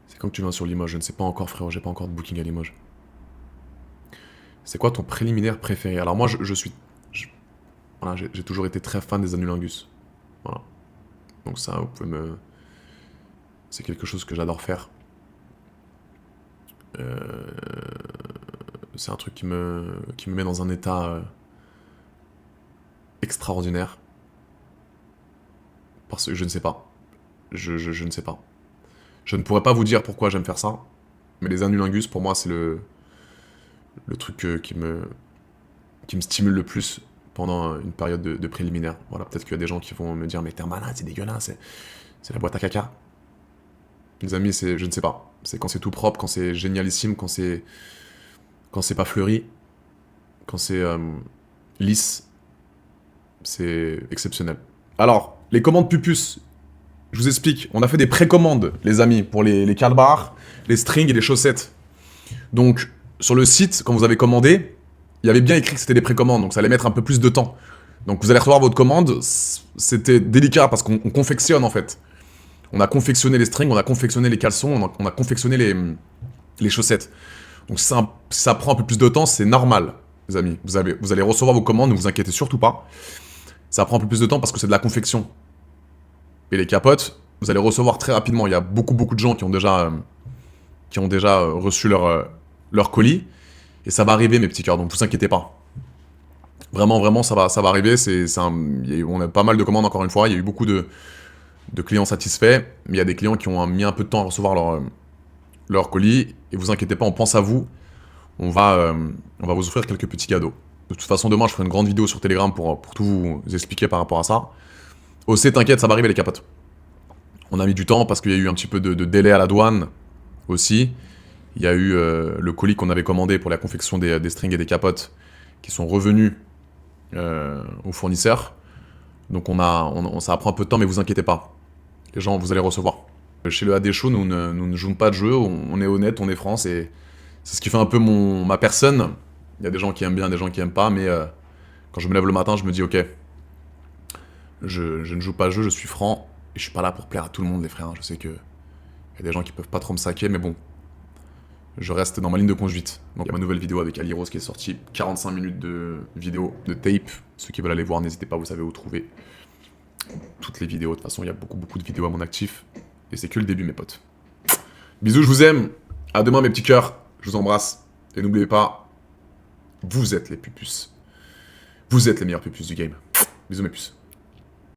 C'est quand que tu viens sur Limoges? Je ne sais pas encore, frérot, j'ai pas encore de booking à Limoges. C'est quoi ton préliminaire préféré? Alors moi, voilà, j'ai toujours été très fan des anulingus. Voilà. Donc ça, vous pouvez me... C'est quelque chose que j'adore faire. C'est un truc qui me met dans un état extraordinaire. Parce que je ne sais pas. Je ne sais pas. Je ne pourrais pas vous dire pourquoi j'aime faire ça. Mais les anulingus, pour moi, c'est le truc qui me stimule le plus pendant une période de préliminaire. Voilà, peut-être qu'il y a des gens qui vont me dire, mais t'es un malade, c'est dégueulasse, c'est la boîte à caca. Les amis, je ne sais pas. C'est quand c'est tout propre, quand c'est génialissime, quand c'est pas fleuri, quand c'est lisse, c'est exceptionnel. Alors, les commandes Pupus, je vous explique. On a fait des précommandes, les amis, pour les calbars, les strings et les chaussettes. Donc, sur le site, quand vous avez commandé, il y avait bien écrit que c'était des précommandes, donc ça allait mettre un peu plus de temps. Donc vous allez recevoir votre commande, c'était délicat parce qu'on confectionne en fait. On a confectionné les strings, on a confectionné les caleçons, on a confectionné les chaussettes. Donc si ça prend un peu plus de temps, c'est normal, les amis. Vous allez recevoir vos commandes, ne vous inquiétez surtout pas. Ça prend un peu plus de temps parce que c'est de la confection. Et les capotes, vous allez recevoir très rapidement. Il y a beaucoup de gens qui ont déjà reçu leur colis. Et ça va arriver, mes petits cœurs, donc vous inquiétez pas. Vraiment, ça va arriver. On a pas mal de commandes, encore une fois. Il y a eu beaucoup de clients satisfaits. Mais il y a des clients qui ont mis un peu de temps à recevoir leur colis. Et vous inquiétez pas, on pense à vous. On va vous offrir quelques petits cadeaux. De toute façon, demain, je ferai une grande vidéo sur Telegram pour tout vous expliquer par rapport à ça. OC, t'inquiète, ça va arriver, les capotes. On a mis du temps parce qu'il y a eu un petit peu de délai à la douane aussi. Il y a eu le colis qu'on avait commandé pour la confection des strings et des capotes qui sont revenus aux fournisseurs. Donc ça prend un peu de temps, mais vous inquiétez pas. Les gens, vous allez recevoir. Chez le AD Show, nous ne jouons pas de jeu, on est honnête, on est franc, c'est ce qui fait un peu ma personne. Il y a des gens qui aiment bien, des gens qui aiment pas, mais quand je me lève le matin, je me dis ok, je ne joue pas de jeu, je suis franc, et je suis pas là pour plaire à tout le monde, les frères. Je sais que il y a des gens qui peuvent pas trop me saquer, mais bon. Je reste dans ma ligne de conduite. Donc il y a ma nouvelle vidéo avec Aliros qui est sortie. 45 minutes de vidéo, de tape. Ceux qui veulent aller voir, n'hésitez pas, vous savez où trouver toutes les vidéos. De toute façon, il y a beaucoup de vidéos à mon actif. Et c'est que le début, mes potes. Bisous, je vous aime. À demain, mes petits cœurs. Je vous embrasse. Et n'oubliez pas, vous êtes les pupus. Vous êtes les meilleurs pupus du game. Bisous, mes puces.